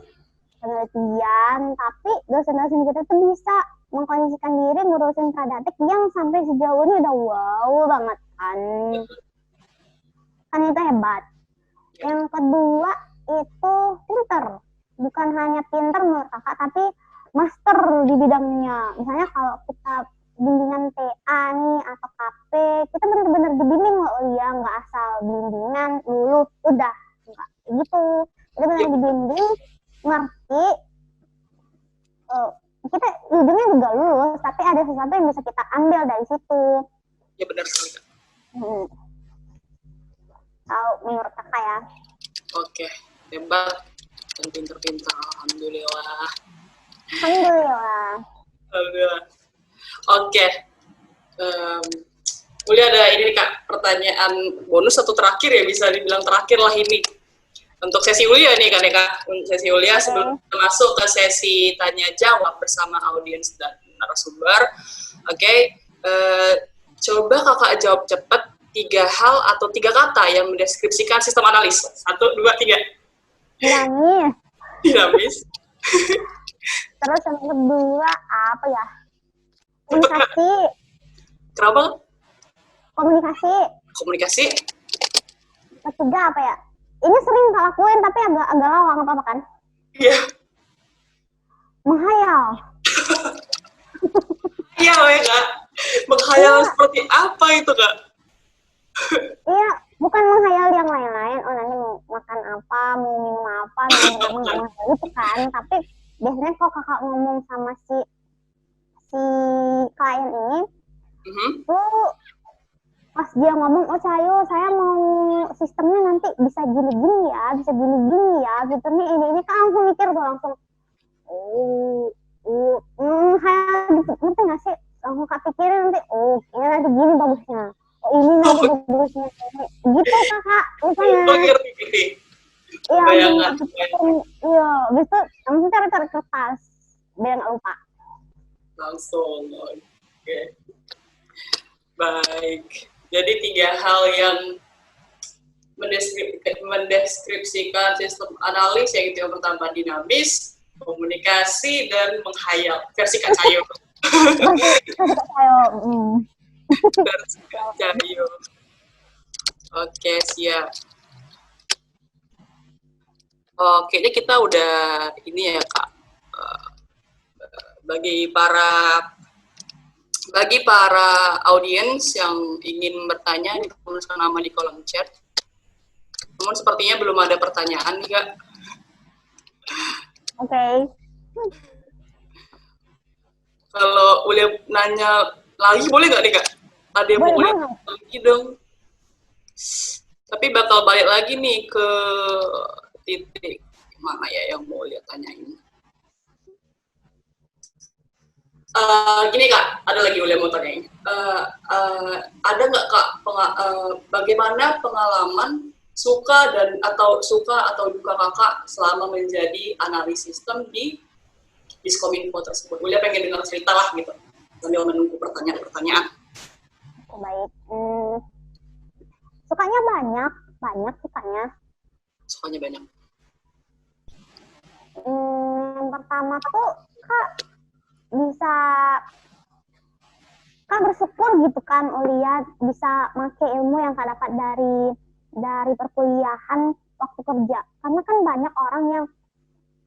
penelitian, tapi dosen-dosen kita tuh bisa mengkondisikan diri ngurusin Predatik yang sampai sejauh ini udah wow banget kan. Kan itu hebat. Yang kedua itu pinter. Bukan hanya pinter menurut kakak, tapi master di bidangnya. Misalnya kalau kita bimbingan TA nih atau KP, kita benar-benar dibimbing loh ya, nggak asal bimbingan lulus udah, nggak gitu. Kita benar dibimbing, ngerti. Kita ujungnya juga lulus, tapi ada sesuatu yang bisa kita ambil dari situ. Ya benar sekali. Tahu menurut kakak ya? Oke, hebat dan pinter-pinter. Alhamdulillah. Oke. Boleh ada ini Kak, pertanyaan bonus atau terakhir ya, bisa dibilang terakhir lah ini. Untuk sesi Ulia nih kan ya Kak, sesi Ulia sebelum kita masuk ke sesi tanya jawab bersama audiens dan narasumber. Oke, coba Kakak jawab cepat 3 hal atau 3 kata yang mendeskripsikan sistem analis. 1, 2, 3. Dinamis. Terus yang kedua apa ya? Komunikasi. Kenapa? Komunikasi. Ketiga apa ya? Ini sering tak lakuin tapi agak lawang apa kan? Iya. Menghayal. Iya ya Kak. Menghayal seperti apa itu Kak? Iya, bukan menghayal yang lain-lain. Oh nanti mau makan apa, mau minum apa, mau gitu kan. Tapi biasanya kalau kakak ngomong sama si klien ini, tuh pas dia ngomong, oh saya mau sistemnya nanti bisa gini-gini ya, gitu nih ini kan langsung mikir tuh langsung, ngerti nggak sih? Langsung kak pikirin nanti, ini nanti gini bagusnya. Ini nanti bagusnya gitu kakak misalnya. Iya, bisa langsung cari kertas biar nggak lupa. Langsung, oke. Baik. Jadi 3 hal yang mendeskripsikan sistem analis, yaitu yang pertama dinamis, komunikasi, dan menghayal. Versi Kak Cayo. Versi Kak Cayo. Oke, siap. Oke, ini kita udah ini ya Kak. Bagi para audiens yang ingin bertanya, dituliskan nama di kolom chat. Namun sepertinya belum ada pertanyaan nih Kak. Oke. Kalau boleh nanya lagi boleh nggak nih Kak? Ada yang boleh lagi dong. Tapi bakal balik lagi nih ke titik mana ya yang mau lihat tanyain. Gini Kak, ada lagi Ulia mau tanyain. Ada nggak Kak, bagaimana pengalaman suka atau duka Kakak selama menjadi analis sistem di Diskominfo tersebut? Ulia pengen dengar cerita lah gitu, sambil menunggu pertanyaan. Baik. Sukanya banyak sukanya. Sukanya banyak. Yang pertama tuh Kak bisa Kak bersyukur gitu kan lihat bisa pakai ilmu yang Kak dapat dari perkuliahan waktu kerja, karena kan banyak orang yang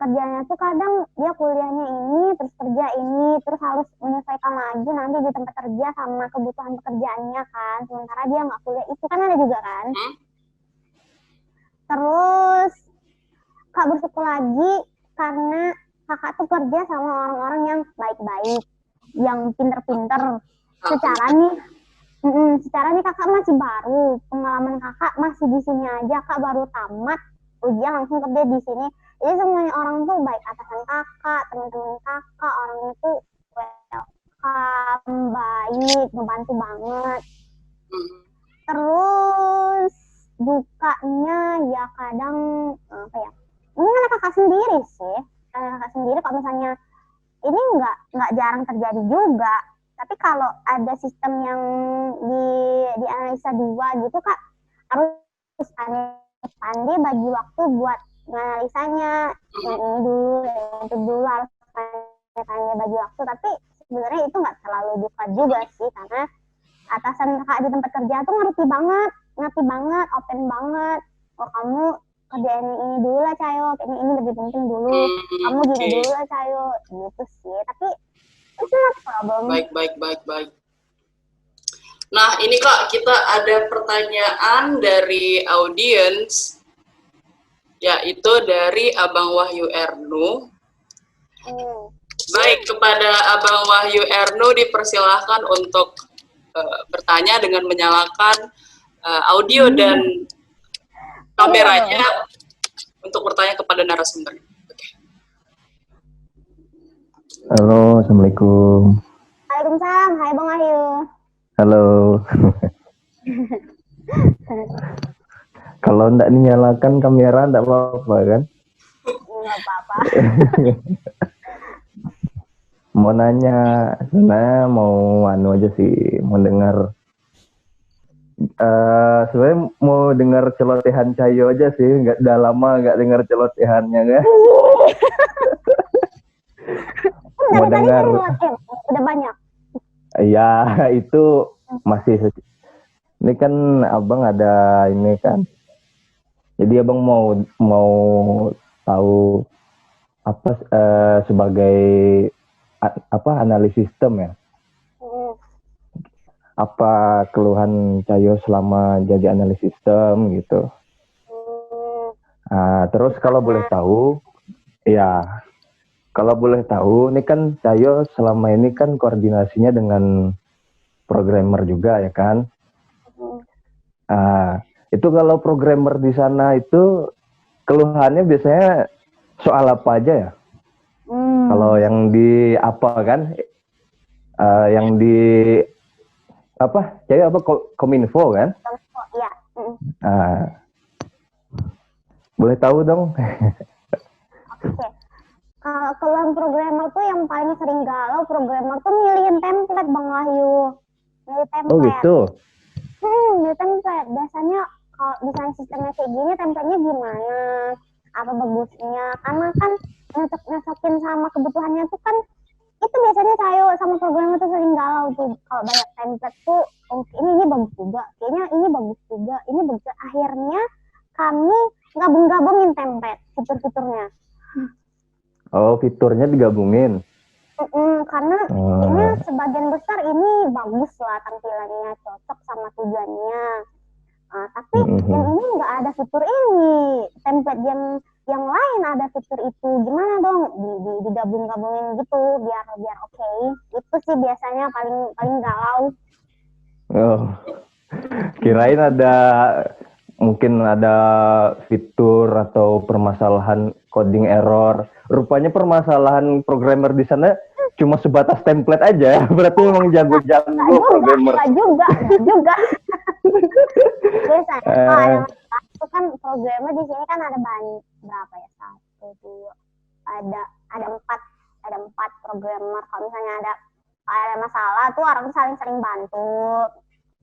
kerjanya tuh kadang dia kuliahnya ini, terus kerja ini, terus harus menyesuaikan lagi nanti di tempat kerja sama kebutuhan pekerjaannya kan. Sementara dia nggak kuliah itu kan ada juga kan. Terus Kak bersyukur lagi karena kakak tuh kerja sama orang-orang yang baik-baik, yang pinter-pinter. Secara nih kakak masih baru, pengalaman kakak masih di sini aja, kak baru tamat ujian langsung kerja di sini. Jadi semuanya orang tuh baik, atasan kakak, teman-teman kakak, orang itu welcome, baik, membantu banget. Terus dukanya ya kadang apa ya? Ini kan kakak sendiri sih, kakak sendiri kalau misalnya ini nggak jarang terjadi juga. Tapi kalau ada sistem yang di analisa 2 gitu kak, harus pandai bagi waktu buat analisanya, yang ini dulu, yang itu dulu, harus pandai bagi waktu. Tapi sebenarnya itu nggak terlalu duka juga sih, karena atasan kakak di tempat kerja tuh ngerti banget, open banget. Oh kamu kerjain ini dulu lah Cayo, ini lebih penting dulu, kamu gini dulu lah Cayo, gitu sih. Tapi it's not problem. Baik. Nah, ini Kak, kita ada pertanyaan dari audiens, yaitu dari Abang Wahyu Ernu. Baik, kepada Abang Wahyu Ernu dipersilahkan untuk bertanya dengan menyalakan audio dan kameranya untuk bertanya kepada narasumber. Halo, Assalamualaikum. Waalaikumsalam, hai Bang Wahyu. Halo. Kalau enggak dinyalakan kamera enggak apa-apa kan? Enggak apa-apa. Mau nanya, sebenarnya mau aja sih, mau dengar. Sebenarnya mau dengar celotehan Cayo aja sih, udah lama nggak dengar celotehannya kan? Mau dengar. Udah banyak. Ya itu masih. Ini kan abang ada ini kan. Jadi abang mau tahu apa sebagai analis sistem ya. Apa keluhan Cayo selama jadi analis sistem gitu. Terus kalau boleh tahu, ya. Kalau boleh tahu, ini kan Cayo selama ini kan koordinasinya dengan programmer juga ya kan? Itu kalau programmer di sana itu keluhannya biasanya soal apa aja ya? Kalau yang di apa kan? Yang di apa? Cayo apa? Kominfo kan? Iya. Boleh tahu dong? Oke. Keluhan programmer tuh yang paling sering galau, programmer tuh milihin template Bang Wahyu. Milih template. Oh gitu? Milih template. Biasanya kalau misalnya sistemnya kayak gini, template-nya gimana? Apa bagusnya? Karena kan nyocokin sama kebutuhannya tuh kan, itu biasanya Cayo sama programmer tuh sering galau tuh. Kalau banyak template tuh, ini bagus juga. Kayaknya ini bagus juga. Ini bagus. Akhirnya kami gabung-gabungin template, fitur-fiturnya. Oh, fiturnya digabungin. Karena kayaknya sebagian besar ini bagus lah tampilannya, cocok sama tujuannya. Tapi yang ini nggak ada fitur ini, template yang lain ada fitur itu. Gimana dong? Digabung-gabungin gitu biar oke. Itu sih biasanya paling galau. Oh, kirain mungkin ada fitur atau permasalahan coding error. Rupanya permasalahan programmer di sana cuma sebatas template aja. Berarti memang jago-jago programmer. Enggak juga. Biasanya itu kan programmer di sini kan ada berapa ya? 1, 2, ada 4 programmer. Kalau misalnya ada masalah tuh orang saling bantu.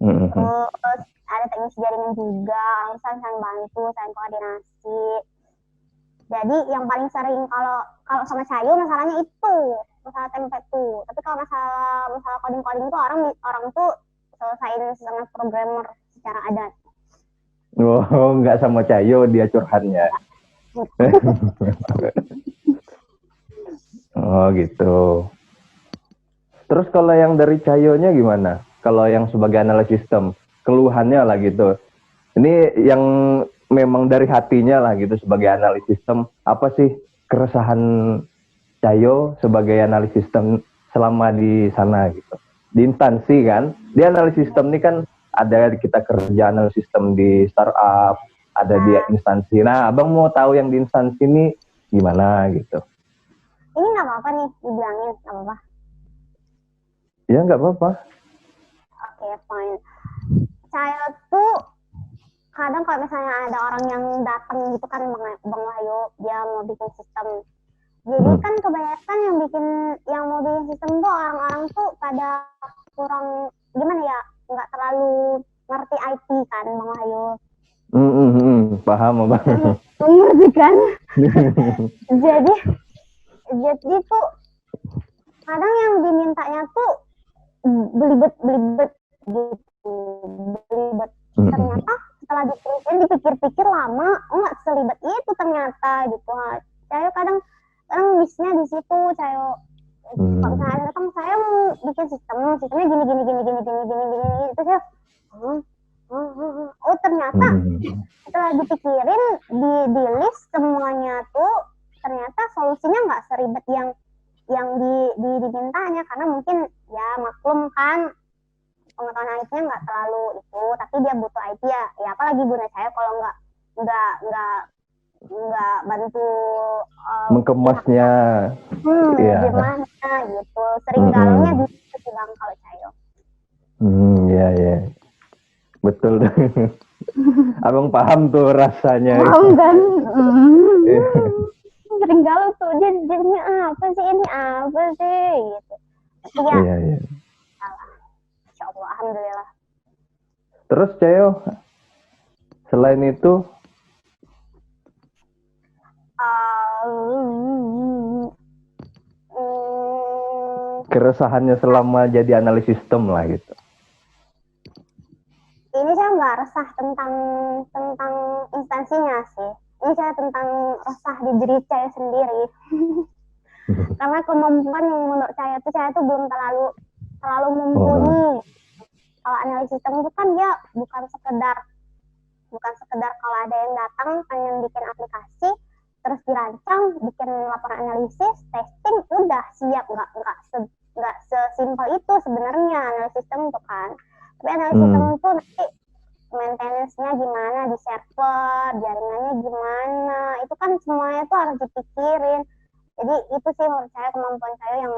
Terus ada teknisi jaringan juga, orang saling bantu, saling koordinasi. Jadi yang paling sering kalau sama Cayo masalahnya itu masalah template tuh. Tapi kalau masalah coding itu orang tuh selesaiin sama programmer secara adat. Oh, nggak sama Cayo dia curhatnya. Oh gitu. Terus kalau yang dari Cayonya gimana? Kalau yang sebagai analis sistem, keluhannya lah gitu. Ini yang memang dari hatinya lah gitu sebagai analis sistem. Apa sih keresahan Cayo sebagai analis sistem selama di sana gitu? Di instansi kan, di analis sistem ini kan ada kita kerja analis sistem di startup, ada di instansi. Nah, abang mau tahu yang di instansi ini gimana gitu? Ini nggak apa-apa nih dibilangin, nggak apa-apa. Ya nggak apa-apa. Oke, fine. Saya tuh kadang kalau misalnya ada orang yang datang gitu kan, Bang Wahyu, dia mau bikin sistem. Jadi kan kebanyakan yang mau bikin sistem tuh orang-orang tuh pada kurang gimana ya, nggak terlalu ngerti IT kan, Bang Wahyu. Paham abang. Ngerti kan? jadi tuh kadang yang dimintanya tuh belibet gitu, belibet. Ternyata setelah dipikir-pikir lama, enggak selibet itu ternyata gitu. Saya kadang missnya di situ. Saya kalau misalnya datang, saya mau bikin sistemnya gini, itu saya oh ternyata setelah dipikirin, di list semuanya tuh ternyata solusinya nggak seribet yang dimintanya, karena mungkin ya maklum kan pengetahuan IT-nya nggak terlalu itu, tapi dia butuh IT ya apalagi guna saya kalau nggak bantu mengkemasnya gimana gitu, sering galaunya di situ Bang kalau saya. Iya betul. Abang paham tuh rasanya. Paham kan? Sering galau tuh, jadinya apa sih gitu. Tapi ya iya. Insya Allah, alhamdulillah. Terus Cayo, selain itu keresahannya selama jadi analis sistem lah gitu. Ini saya nggak resah tentang instansinya sih. Ini saya tentang resah di diri saya sendiri. Karena kemampuan yang menurut saya tuh belum terlalu mumpuni. Kalau analisis sistem itu kan dia bukan sekedar kalau ada yang datang pengen bikin aplikasi terus dirancang, bikin laporan analisis, testing, udah siap, nggak sesimpel itu sebenarnya analisis sistem itu kan. Tapi analisis sistem itu nanti maintenance-nya gimana di server, jaringannya gimana, itu kan semuanya tuh harus dipikirin. Jadi itu sih menurut saya kemampuan saya yang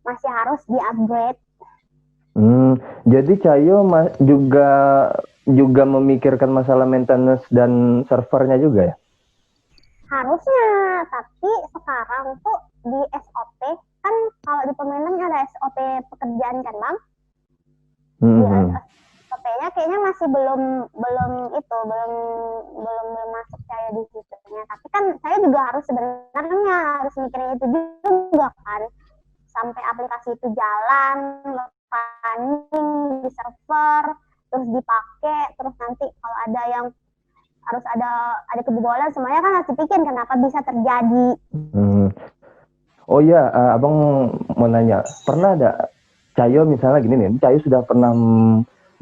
masih harus di-upgrade. Jadi Cayo juga memikirkan masalah maintenance dan servernya juga ya? Harusnya, tapi sekarang tuh di SOP kan, kalau di permainan ada SOP pekerjaan kan Bang? SOP-nya kayaknya masih belum masuk saya di sistemnya. Tapi kan saya juga harus mikirin itu juga kan, sampai aplikasi itu jalan, running di server, terus dipakai, terus nanti kalau ada yang harus ada kebobolan, semuanya kan harus dipikirin kenapa bisa terjadi. Oh iya, abang mau nanya, pernah ada Cayo misalnya gini nih, Cayo sudah pernah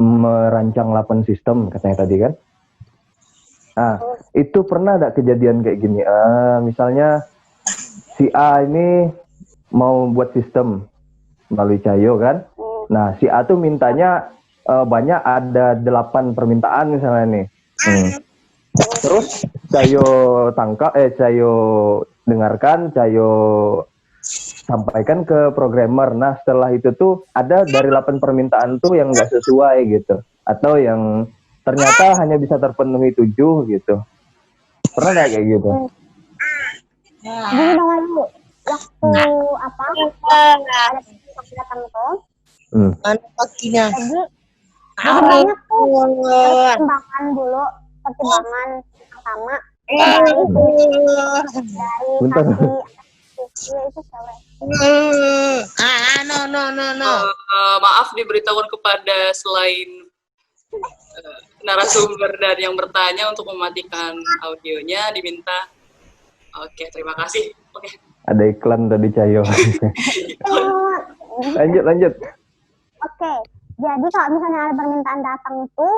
merancang 8 sistem katanya tadi kan? Nah, itu pernah ada kejadian kayak gini, misalnya si A ini mau buat sistem melalui Cayo kan? Nah, si A tuh mintanya banyak, ada 8 permintaan misalnya nih. Terus Cayo Cayo dengarkan, Cayo sampaikan ke programmer. Nah, setelah itu tuh ada dari 8 permintaan tuh yang nggak sesuai gitu, atau yang ternyata hanya bisa terpenuhi 7 gitu. Pernah nggak kayak gitu? Jadi waktu ada datang tuh, jadi banyak tuh pertimbangan pertama dari itu cewek. Maaf diberitahukan kepada selain narasumber dan yang bertanya untuk mematikan audionya, diminta. Oke, terima kasih. Oke. Ada iklan tadi Cayo. Lanjut. Oke, jadi kalau misalnya ada permintaan datang itu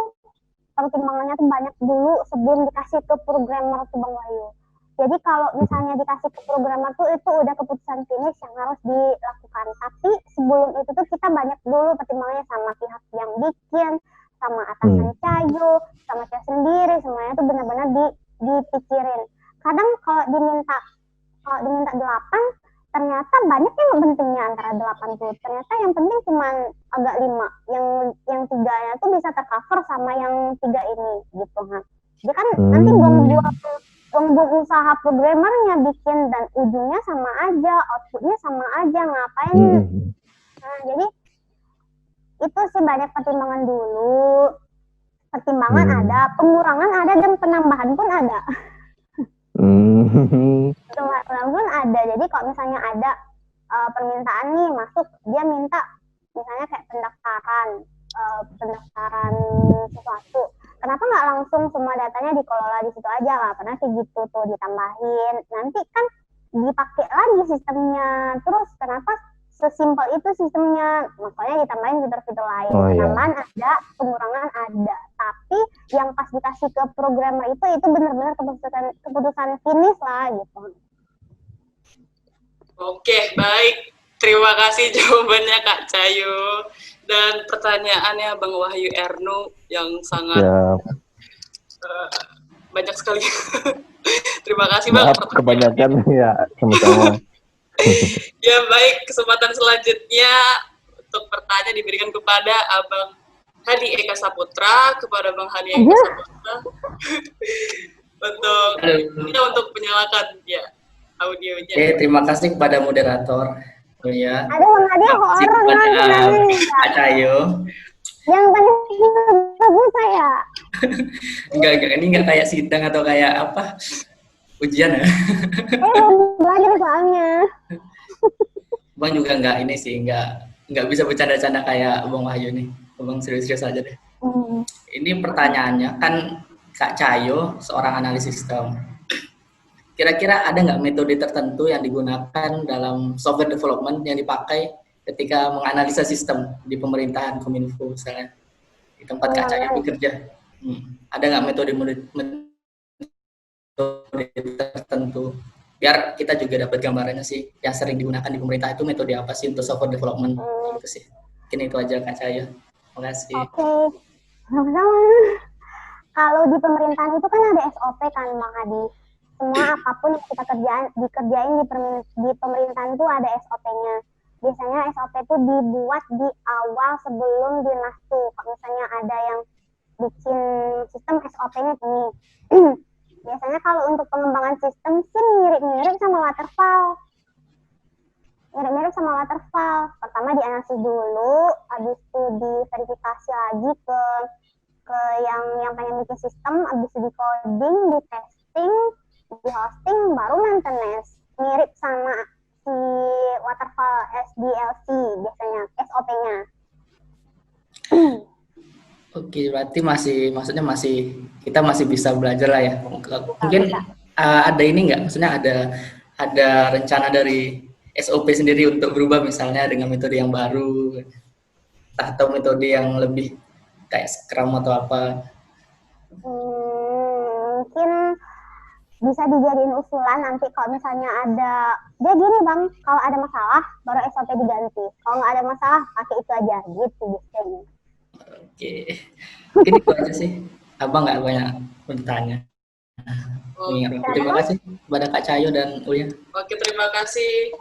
pertimbangannya tuh banyak dulu sebelum dikasih ke programmer tuh Bang Wahyu. Jadi kalau misalnya dikasih ke programmer tuh itu udah keputusan finish yang harus dilakukan. Tapi sebelum itu tuh kita banyak dulu pertimbangannya sama pihak yang bikin, sama atasan Cayo, sama saya sendiri, semuanya tuh benar-benar dipikirin. Kadang kalau diminta 8, ternyata banyak yang pentingnya antara 80. Ternyata yang penting cuma agak 5. Yang 3-nya tuh bisa tercover sama yang 3 ini gitu kan. Jadi kan nanti buang usaha programmernya bikin dan ujungnya sama aja, outputnya sama aja, ngapain? Nah, jadi itu sih banyak pertimbangan dulu. Pertimbangan ada, pengurangan ada, dan penambahan pun ada. Penambahan pun ada. Jadi kalau misalnya ada permintaan nih masuk, dia minta misalnya kayak pendaftaran sesuatu. Kenapa nggak langsung semua datanya dikelola di situ aja lah? Karena kayak gitu tuh ditambahin. Nanti kan dipakai lagi sistemnya. Terus kenapa sesimpel itu sistemnya? Makanya ditambahin fitur-fitur lain. Penambahan ada, pengurangan ada. Tapi yang pas dikasih ke programmer itu benar-benar keputusan finish lah gitu. Oke, baik. Terima kasih jawabannya Kak Cayo. Dan pertanyaannya Bang Wahyu Ernu yang sangat banyak sekali. Terima kasih Bang. Kebanyakan ya, sama-sama. Ya baik, kesempatan selanjutnya untuk pertanyaan diberikan kepada Abang Hadi Eka Saputra, kepada Bang Hadi Eka Saputra untuk menyalakan ya audionya. Oke, terima kasih kepada moderator. Ya. Ada Bang Hadi orang Kak Cayo. Yang tanya bagus saya. Enggak, ini enggak kayak sidang atau kayak apa? Ujian ya? Belajar soalnya. Bang juga enggak ini sih, enggak bisa bercanda-canda kayak Bang Wahyu nih. Bang serius-serius aja deh. Ini pertanyaannya kan Kak Cayo seorang analis sistem. Kira-kira ada nggak metode tertentu yang digunakan dalam software development yang dipakai ketika menganalisa sistem di pemerintahan Kominfo misalnya di tempat Kak Cayo bekerja? Ada nggak metode tertentu biar kita juga dapat gambarannya sih yang sering digunakan di pemerintah itu metode apa sih untuk software development gitu sih. Mungkin itu aja Kak Cayo. Terima kasih. Oke. Sama-sama. Kalau di pemerintahan itu kan ada SOP kan Bang Hadi. Semua apapun yang kita dikerjain di pemerintahan itu ada SOP-nya. Biasanya SOP itu dibuat di awal sebelum dinas tuh. Kalau misalnya ada yang bikin sistem SOP-nya nih. Biasanya kalau untuk pengembangan sistem sih mirip-mirip sama waterfall. Pertama dianalisis dulu, habis itu diverifikasi lagi ke yang pengen bikin sistem, habis itu di coding, di testing, di hosting, baru maintenance. Mirip sama si waterfall SDLC biasanya SOP-nya. Oke, berarti maksudnya kita masih bisa belajar lah ya. Mungkin ada ini nggak? Maksudnya ada rencana dari SOP sendiri untuk berubah misalnya dengan metode yang baru atau metode yang lebih kayak Scrum atau apa? Mungkin bisa dijadiin usulan nanti kalau misalnya ada. Dia gini Bang, kalau ada masalah baru SOP diganti. Kalau nggak ada masalah pakai itu aja gitu biasanya. Oke, mungkin itu aja sih. Abang nggak banyak bertanya. Terima kasih kepada Kak Cayo dan Uya. Oke, terima kasih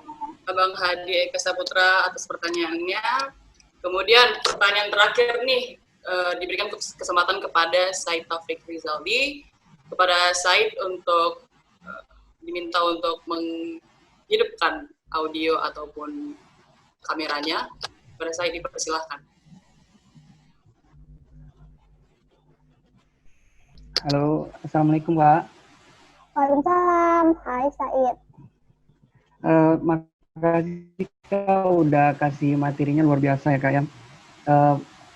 Abang Hadi Eka Saputra atas pertanyaannya. Kemudian pertanyaan terakhir nih diberikan kesempatan kepada Said Taufik Rizaldi. Kepada Said untuk diminta untuk menghidupkan audio ataupun kameranya. Kepada Said dipersilahkan. Halo, Assalamualaikum Pak. Waalaikumsalam, hai Said. Makasih Kak udah kasih materinya luar biasa ya Kak ya.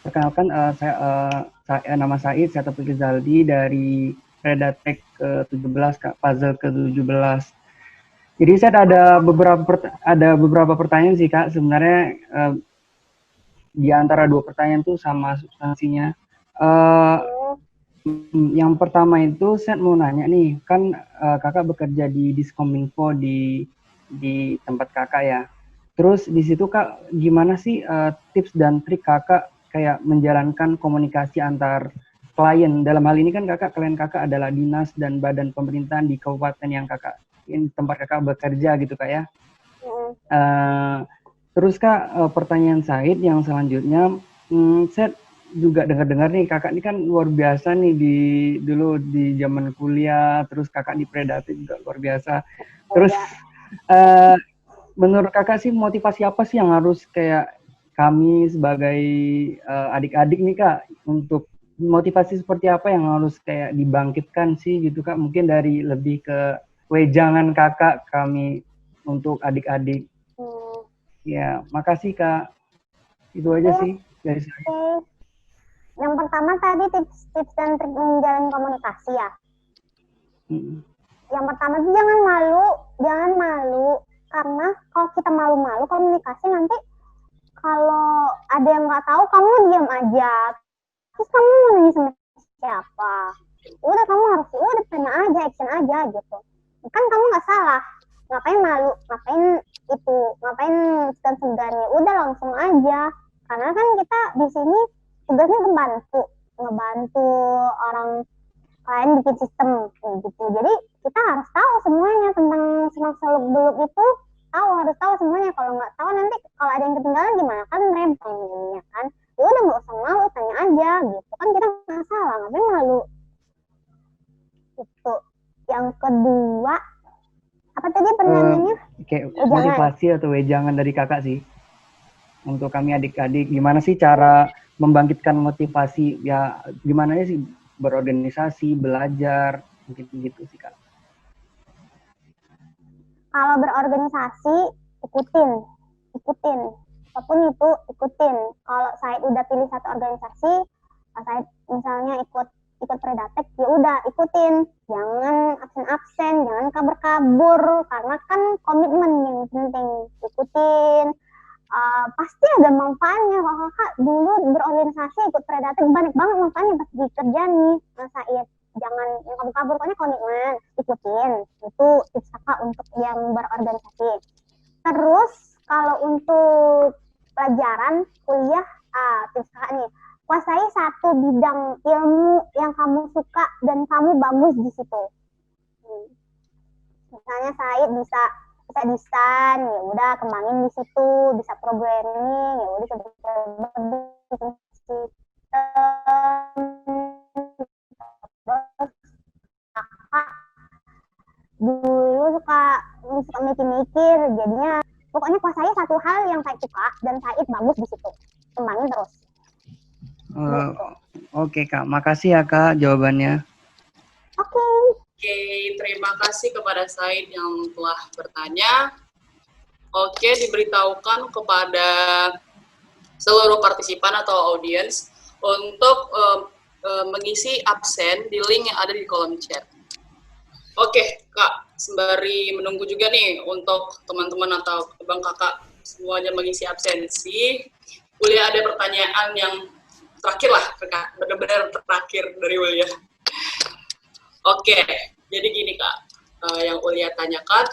Perkenalkan saya nama Said, saya Taufik Rizaldi dari Redatek ke-17 Kak, puzzle ke-17. Jadi saya ada beberapa pertanyaan sih Kak. Sebenarnya di antara dua pertanyaan itu sama substansinya. Yang pertama itu saya mau nanya nih, kan Kakak bekerja di Diskominfo di tempat Kakak ya. Terus di situ Kak, gimana sih tips dan trik Kakak kayak menjalankan komunikasi antar klien? Dalam hal ini kan klien Kakak adalah dinas dan badan pemerintahan di kabupaten yang tempat Kakak bekerja gitu Kak ya. Terus Kak, pertanyaan Said yang selanjutnya, saya juga dengar-dengar nih Kakak ini kan luar biasa nih dulu di zaman kuliah, terus Kakak di Predatif juga luar biasa. Terus menurut Kakak sih motivasi apa sih yang harus kayak kami sebagai adik-adik nih Kak, untuk motivasi seperti apa yang harus kayak dibangkitkan sih gitu Kak? Mungkin dari lebih ke wejangan Kakak kami untuk adik-adik. Ya, makasih Kak. Itu aja sih dari saya. Yang pertama tadi tips dan trik menjalin komunikasi ya. Yang pertama itu jangan malu, karena kalau kita malu-malu komunikasi nanti kalau ada yang nggak tahu kamu diam aja, terus kamu mau nanya sama siapa? Udah kamu harus udah terima aja, action aja gitu. Kan kamu nggak salah, ngapain malu, ngapain segan-segannya, udah langsung aja. Karena kan kita di sini tugasnya ngebantu orang lain bikin sistem gitu. Jadi kita harus tahu semuanya tentang seluk-beluk itu, harus tahu semuanya. Kalau nggak tahu nanti kalau ada yang ketinggalan gimana, kan rempong jadinya kan. Ya udah nggak usah malu, tanya aja gitu kan, kita nggak salah, ngapain malu itu. Yang kedua apa tadi pertanyaannya? Kayak motivasi atau wejangan dari Kakak sih untuk kami adik-adik, gimana sih cara membangkitkan motivasi ya, gimana sih berorganisasi, belajar, mungkin gitu sih Kak. Kalau berorganisasi ikutin apapun itu ikutin. Kalau saya udah pilih satu organisasi, saya misalnya ikut Predatek, ya udah ikutin, jangan absen, jangan kabur, karena kan komitmen yang penting, ikutin. Pasti ada manfaatnya. Kalau Kakak dulu berorganisasi ikut Predatek, banyak banget manfaatnya pas dikerja nih Mas Said. Jangan yang kabur-kabur, pokoknya komitmen, ikutin. Itu tips Kakak untuk yang berorganisasi. Terus kalau untuk pelajaran kuliah, tips Kakak nih, kuasai satu bidang ilmu yang kamu suka dan kamu bagus di situ. Misalnya Said bisa desain, ya udah kembangin di situ, bisa programming, ya udah coba bikin sistem. Kakak dulu suka mikir-mikir, jadinya pokoknya kuasai satu hal yang Said suka dan Said bagus di situ, kembangin terus. Oke Kak, makasih ya Kak jawabannya. Oke, terima kasih kepada Said yang telah bertanya. Oke, diberitahukan kepada seluruh partisipan atau audiens untuk mengisi absen di link yang ada di kolom chat. Oke, Kak, sembari menunggu juga nih untuk teman-teman atau Bang Kakak semuanya mengisi absensi, Ulia ada pertanyaan yang terakhir lah, Kak, benar-benar terakhir dari Ulia. Oke, jadi gini Kak, yang Ulia tanyakan,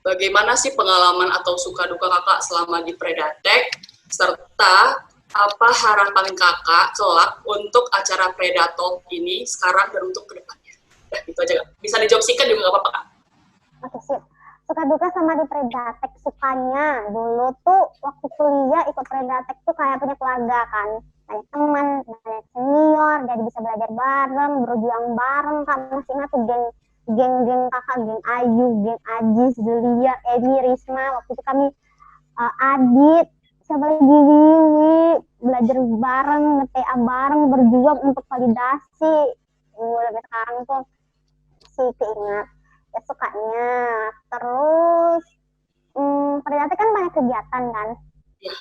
bagaimana sih pengalaman atau suka duka Kakak selama di Predatek, serta apa harapan Kakak kelak untuk acara Predatalk ini sekarang dan untuk kedepannya? Nah, gitu aja Kak. Bisa dijopsikan juga nggak apa-apa Kak? Oke, sip. Suka duka sama di Predatek, sukanya dulu tuh waktu kuliah ikut Predatek tuh kayak punya keluarga kan, banyak teman, banyak senior, jadi bisa belajar bareng, berjuang bareng. Kan masih ingat tuh geng Kakak, geng Ayu, geng Ajis, Julia, Emi, Risma, waktu itu kami Adit, siapa lagi, Wiwi, belajar bareng, nge-TA bareng, berjuang untuk validasi. Sampai sekarang tuh sih keingat ya sukanya. Terus Predatek kan banyak kegiatan kan,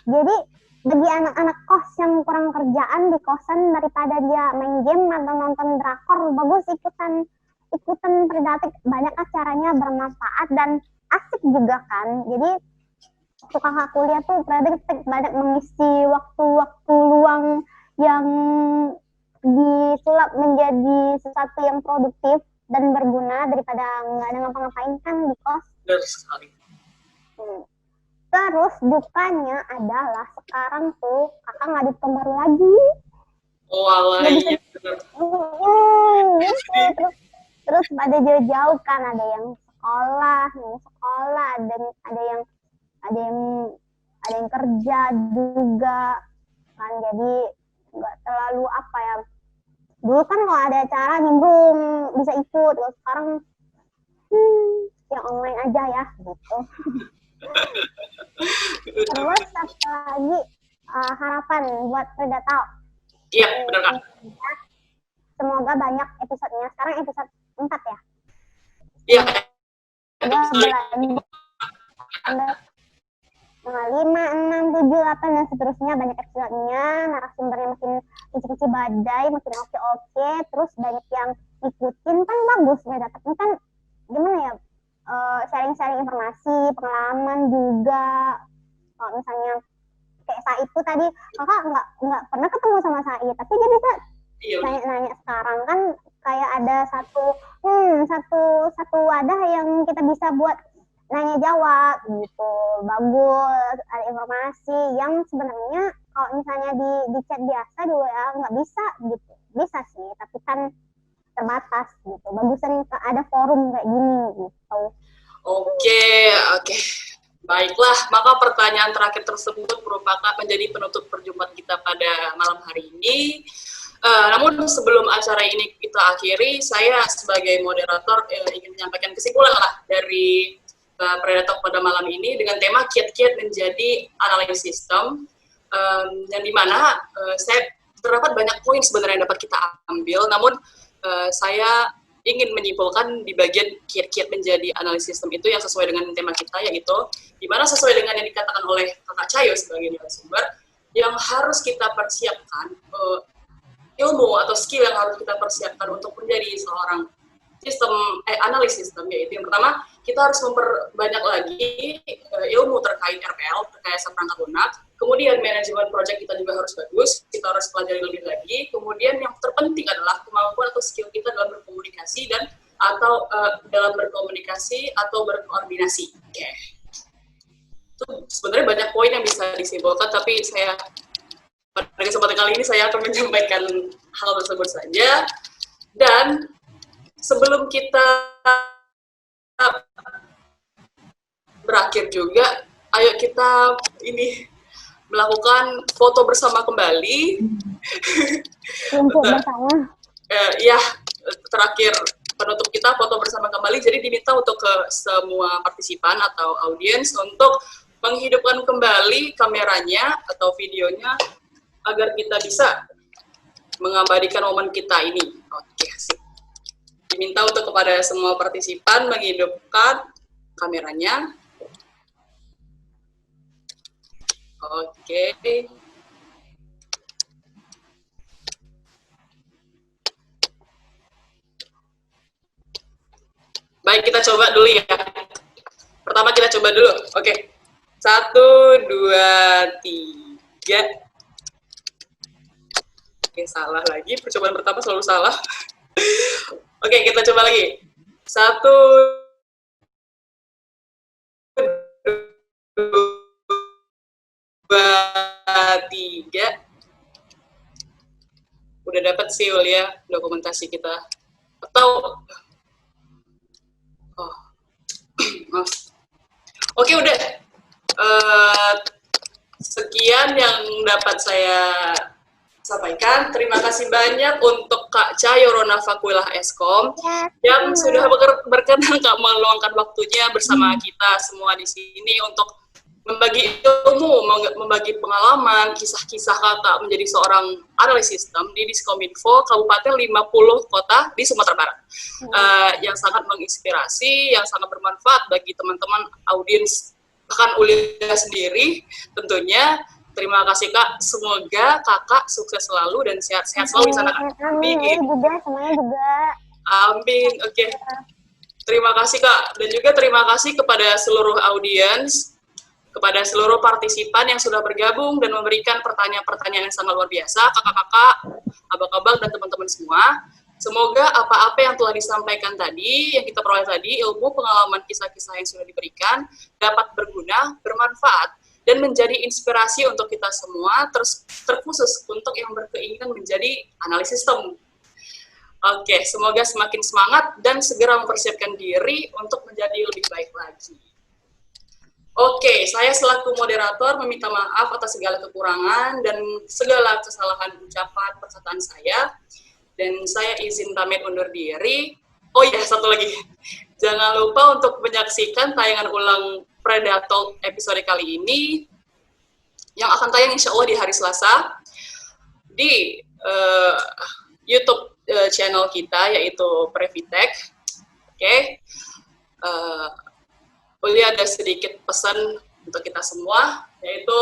jadi bagi anak-anak kos yang kurang kerjaan di kosan, daripada dia main game atau nonton drakor, bagus ikutan ikutan Predatik, banyak acaranya bermanfaat dan asik juga kan. Jadi waktu kakak kuliah tuh Predatik banyak mengisi waktu-waktu luang yang disulap menjadi sesuatu yang produktif dan berguna daripada nggak ada ngapa-ngapain kan di kos. Benar sekali. Terus dukanya adalah sekarang tuh kakak nggak di baru lagi. Oh alah, iya benar. Terus pada jauh-jauh kan, ada yang sekolah, ada yang kerja juga kan, jadi nggak terlalu apa ya. Dulu kan kalau ada acara nimbrung bisa ikut, kalau sekarang yang online aja ya gitu. Terus satu lagi harapan buat Predator. Iya, benar Kak. Semoga banyak episodenya. Sekarang episode 4 ya? Iya. Ada 5, 6, 7, 8 dan seterusnya, banyak episodenya, narasumbernya makin kecil-kecil badai, makin oke, terus banyak yang ikutin, kan bagus ya, tapi kan gimana ya, sharing-sharing informasi, pengalaman juga. Kalau misalnya kayak Sai itu tadi, kakak nggak pernah ketemu sama Sai, tapi dia bisa nanya-nanya sekarang kan, kayak ada satu wadah yang kita bisa buat nanya jawab gitu, bagus, ada informasi yang sebenarnya kalau misalnya di chat biasa di WA nggak bisa gitu, bisa sih tapi kan terbatas gitu, bagusan ada forum kayak gini gitu. Oke. Baiklah, maka pertanyaan terakhir tersebut merupakan menjadi penutup perjumpaan kita pada malam hari ini. Namun sebelum acara ini kita akhiri, saya sebagai moderator ingin menyampaikan kesimpulan lah dari Predator pada malam ini dengan tema kiat-kiat menjadi analis sistem, yang dimana saya terdapat banyak poin sebenarnya yang dapat kita ambil, namun saya ingin menyimpulkan di bagian kiat-kiat menjadi analis sistem itu yang sesuai dengan tema kita, yaitu dimana sesuai dengan yang dikatakan oleh Kakak Cayo sebagai narasumber, yang harus kita persiapkan ilmu atau skill yang harus kita persiapkan untuk menjadi seorang analis sistem, yaitu yang pertama kita harus memperbanyak lagi ilmu terkait RPL, rekayasa perangkat lunak. Kemudian manajemen project kita juga harus bagus, kita harus pelajari lebih lagi. Kemudian yang terpenting adalah kemampuan atau skill kita dalam berkomunikasi dalam berkomunikasi atau berkoordinasi. Oke. Itu sebenarnya banyak poin yang bisa disimpulkan, tapi pada kesempatan kali ini saya akan menyampaikan hal tersebut saja. Dan sebelum kita berakhir juga, ayo kita melakukan foto bersama kembali. Untuk bersama. Ya, terakhir penutup kita foto bersama kembali. Jadi diminta untuk ke semua partisipan atau audiens untuk menghidupkan kembali kameranya atau videonya agar kita bisa mengabadikan momen kita ini. Oke, sip. Diminta untuk kepada semua partisipan menghidupkan kameranya. Oke. Baik, kita coba dulu ya. Pertama kita coba dulu. Oke. 1, 2, 3. Oke, salah lagi. Percobaan pertama selalu salah. Oke, kita coba lagi. 1, 2, 3. Udah dapat sih ya dokumentasi kita. Atau Oke, udah. Sekian yang dapat saya sampaikan. Terima kasih banyak untuk Kak Cayo Rona Fakuilah Eskom yang sudah berkenan Kak meluangkan waktunya bersama kita semua di sini untuk membagi ilmu, membagi pengalaman, kisah-kisah Kakak menjadi seorang analis sistem di Diskominfo Kabupaten 50 Kota di Sumatera Barat. Yang sangat menginspirasi, yang sangat bermanfaat bagi teman-teman audiens, bahkan Ulia sendiri tentunya. Terima kasih Kak, semoga Kakak sukses selalu dan sehat-sehat selalu di sana Kak. Amin, juga, semuanya juga. Amin. Oke. Terima kasih Kak, dan juga terima kasih kepada seluruh audiens, kepada seluruh partisipan yang sudah bergabung dan memberikan pertanyaan-pertanyaan yang sangat luar biasa, kakak-kakak, abang-abang, dan teman-teman semua. Semoga apa-apa yang telah disampaikan tadi, yang kita peroleh tadi, ilmu, pengalaman, kisah-kisah yang sudah diberikan, dapat berguna, bermanfaat, dan menjadi inspirasi untuk kita semua, terkhusus untuk yang berkeinginan menjadi analis sistem. Oke, semoga semakin semangat dan segera mempersiapkan diri untuk menjadi lebih baik lagi. Oke, saya selaku moderator meminta maaf atas segala kekurangan dan segala kesalahan ucapan perkataan saya. Dan saya izin pamit undur diri. Oh iya, satu lagi. Jangan lupa untuk menyaksikan tayangan ulang Predator episode kali ini yang akan tayang insya Allah di hari Selasa di YouTube channel kita, yaitu Previtek. Oke. Uli ada sedikit pesan untuk kita semua, yaitu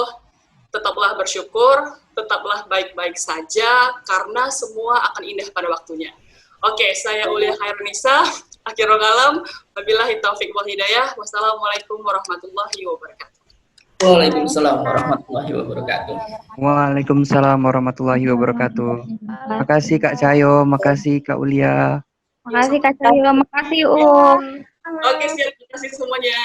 tetaplah bersyukur, tetaplah baik-baik saja, karena semua akan indah pada waktunya. Oke, saya Ulia Khairunisa, akhirul kalam, wabillahi taufiq wal hidayah, wassalamualaikum warahmatullahi wabarakatuh. Waalaikumsalam warahmatullahi wabarakatuh. Waalaikumsalam warahmatullahi wabarakatuh. Makasih Kak Cahyo, makasih Kak Ulia. Makasih Kak Cahyo, makasih Oke, siap, terima kasih semuanya.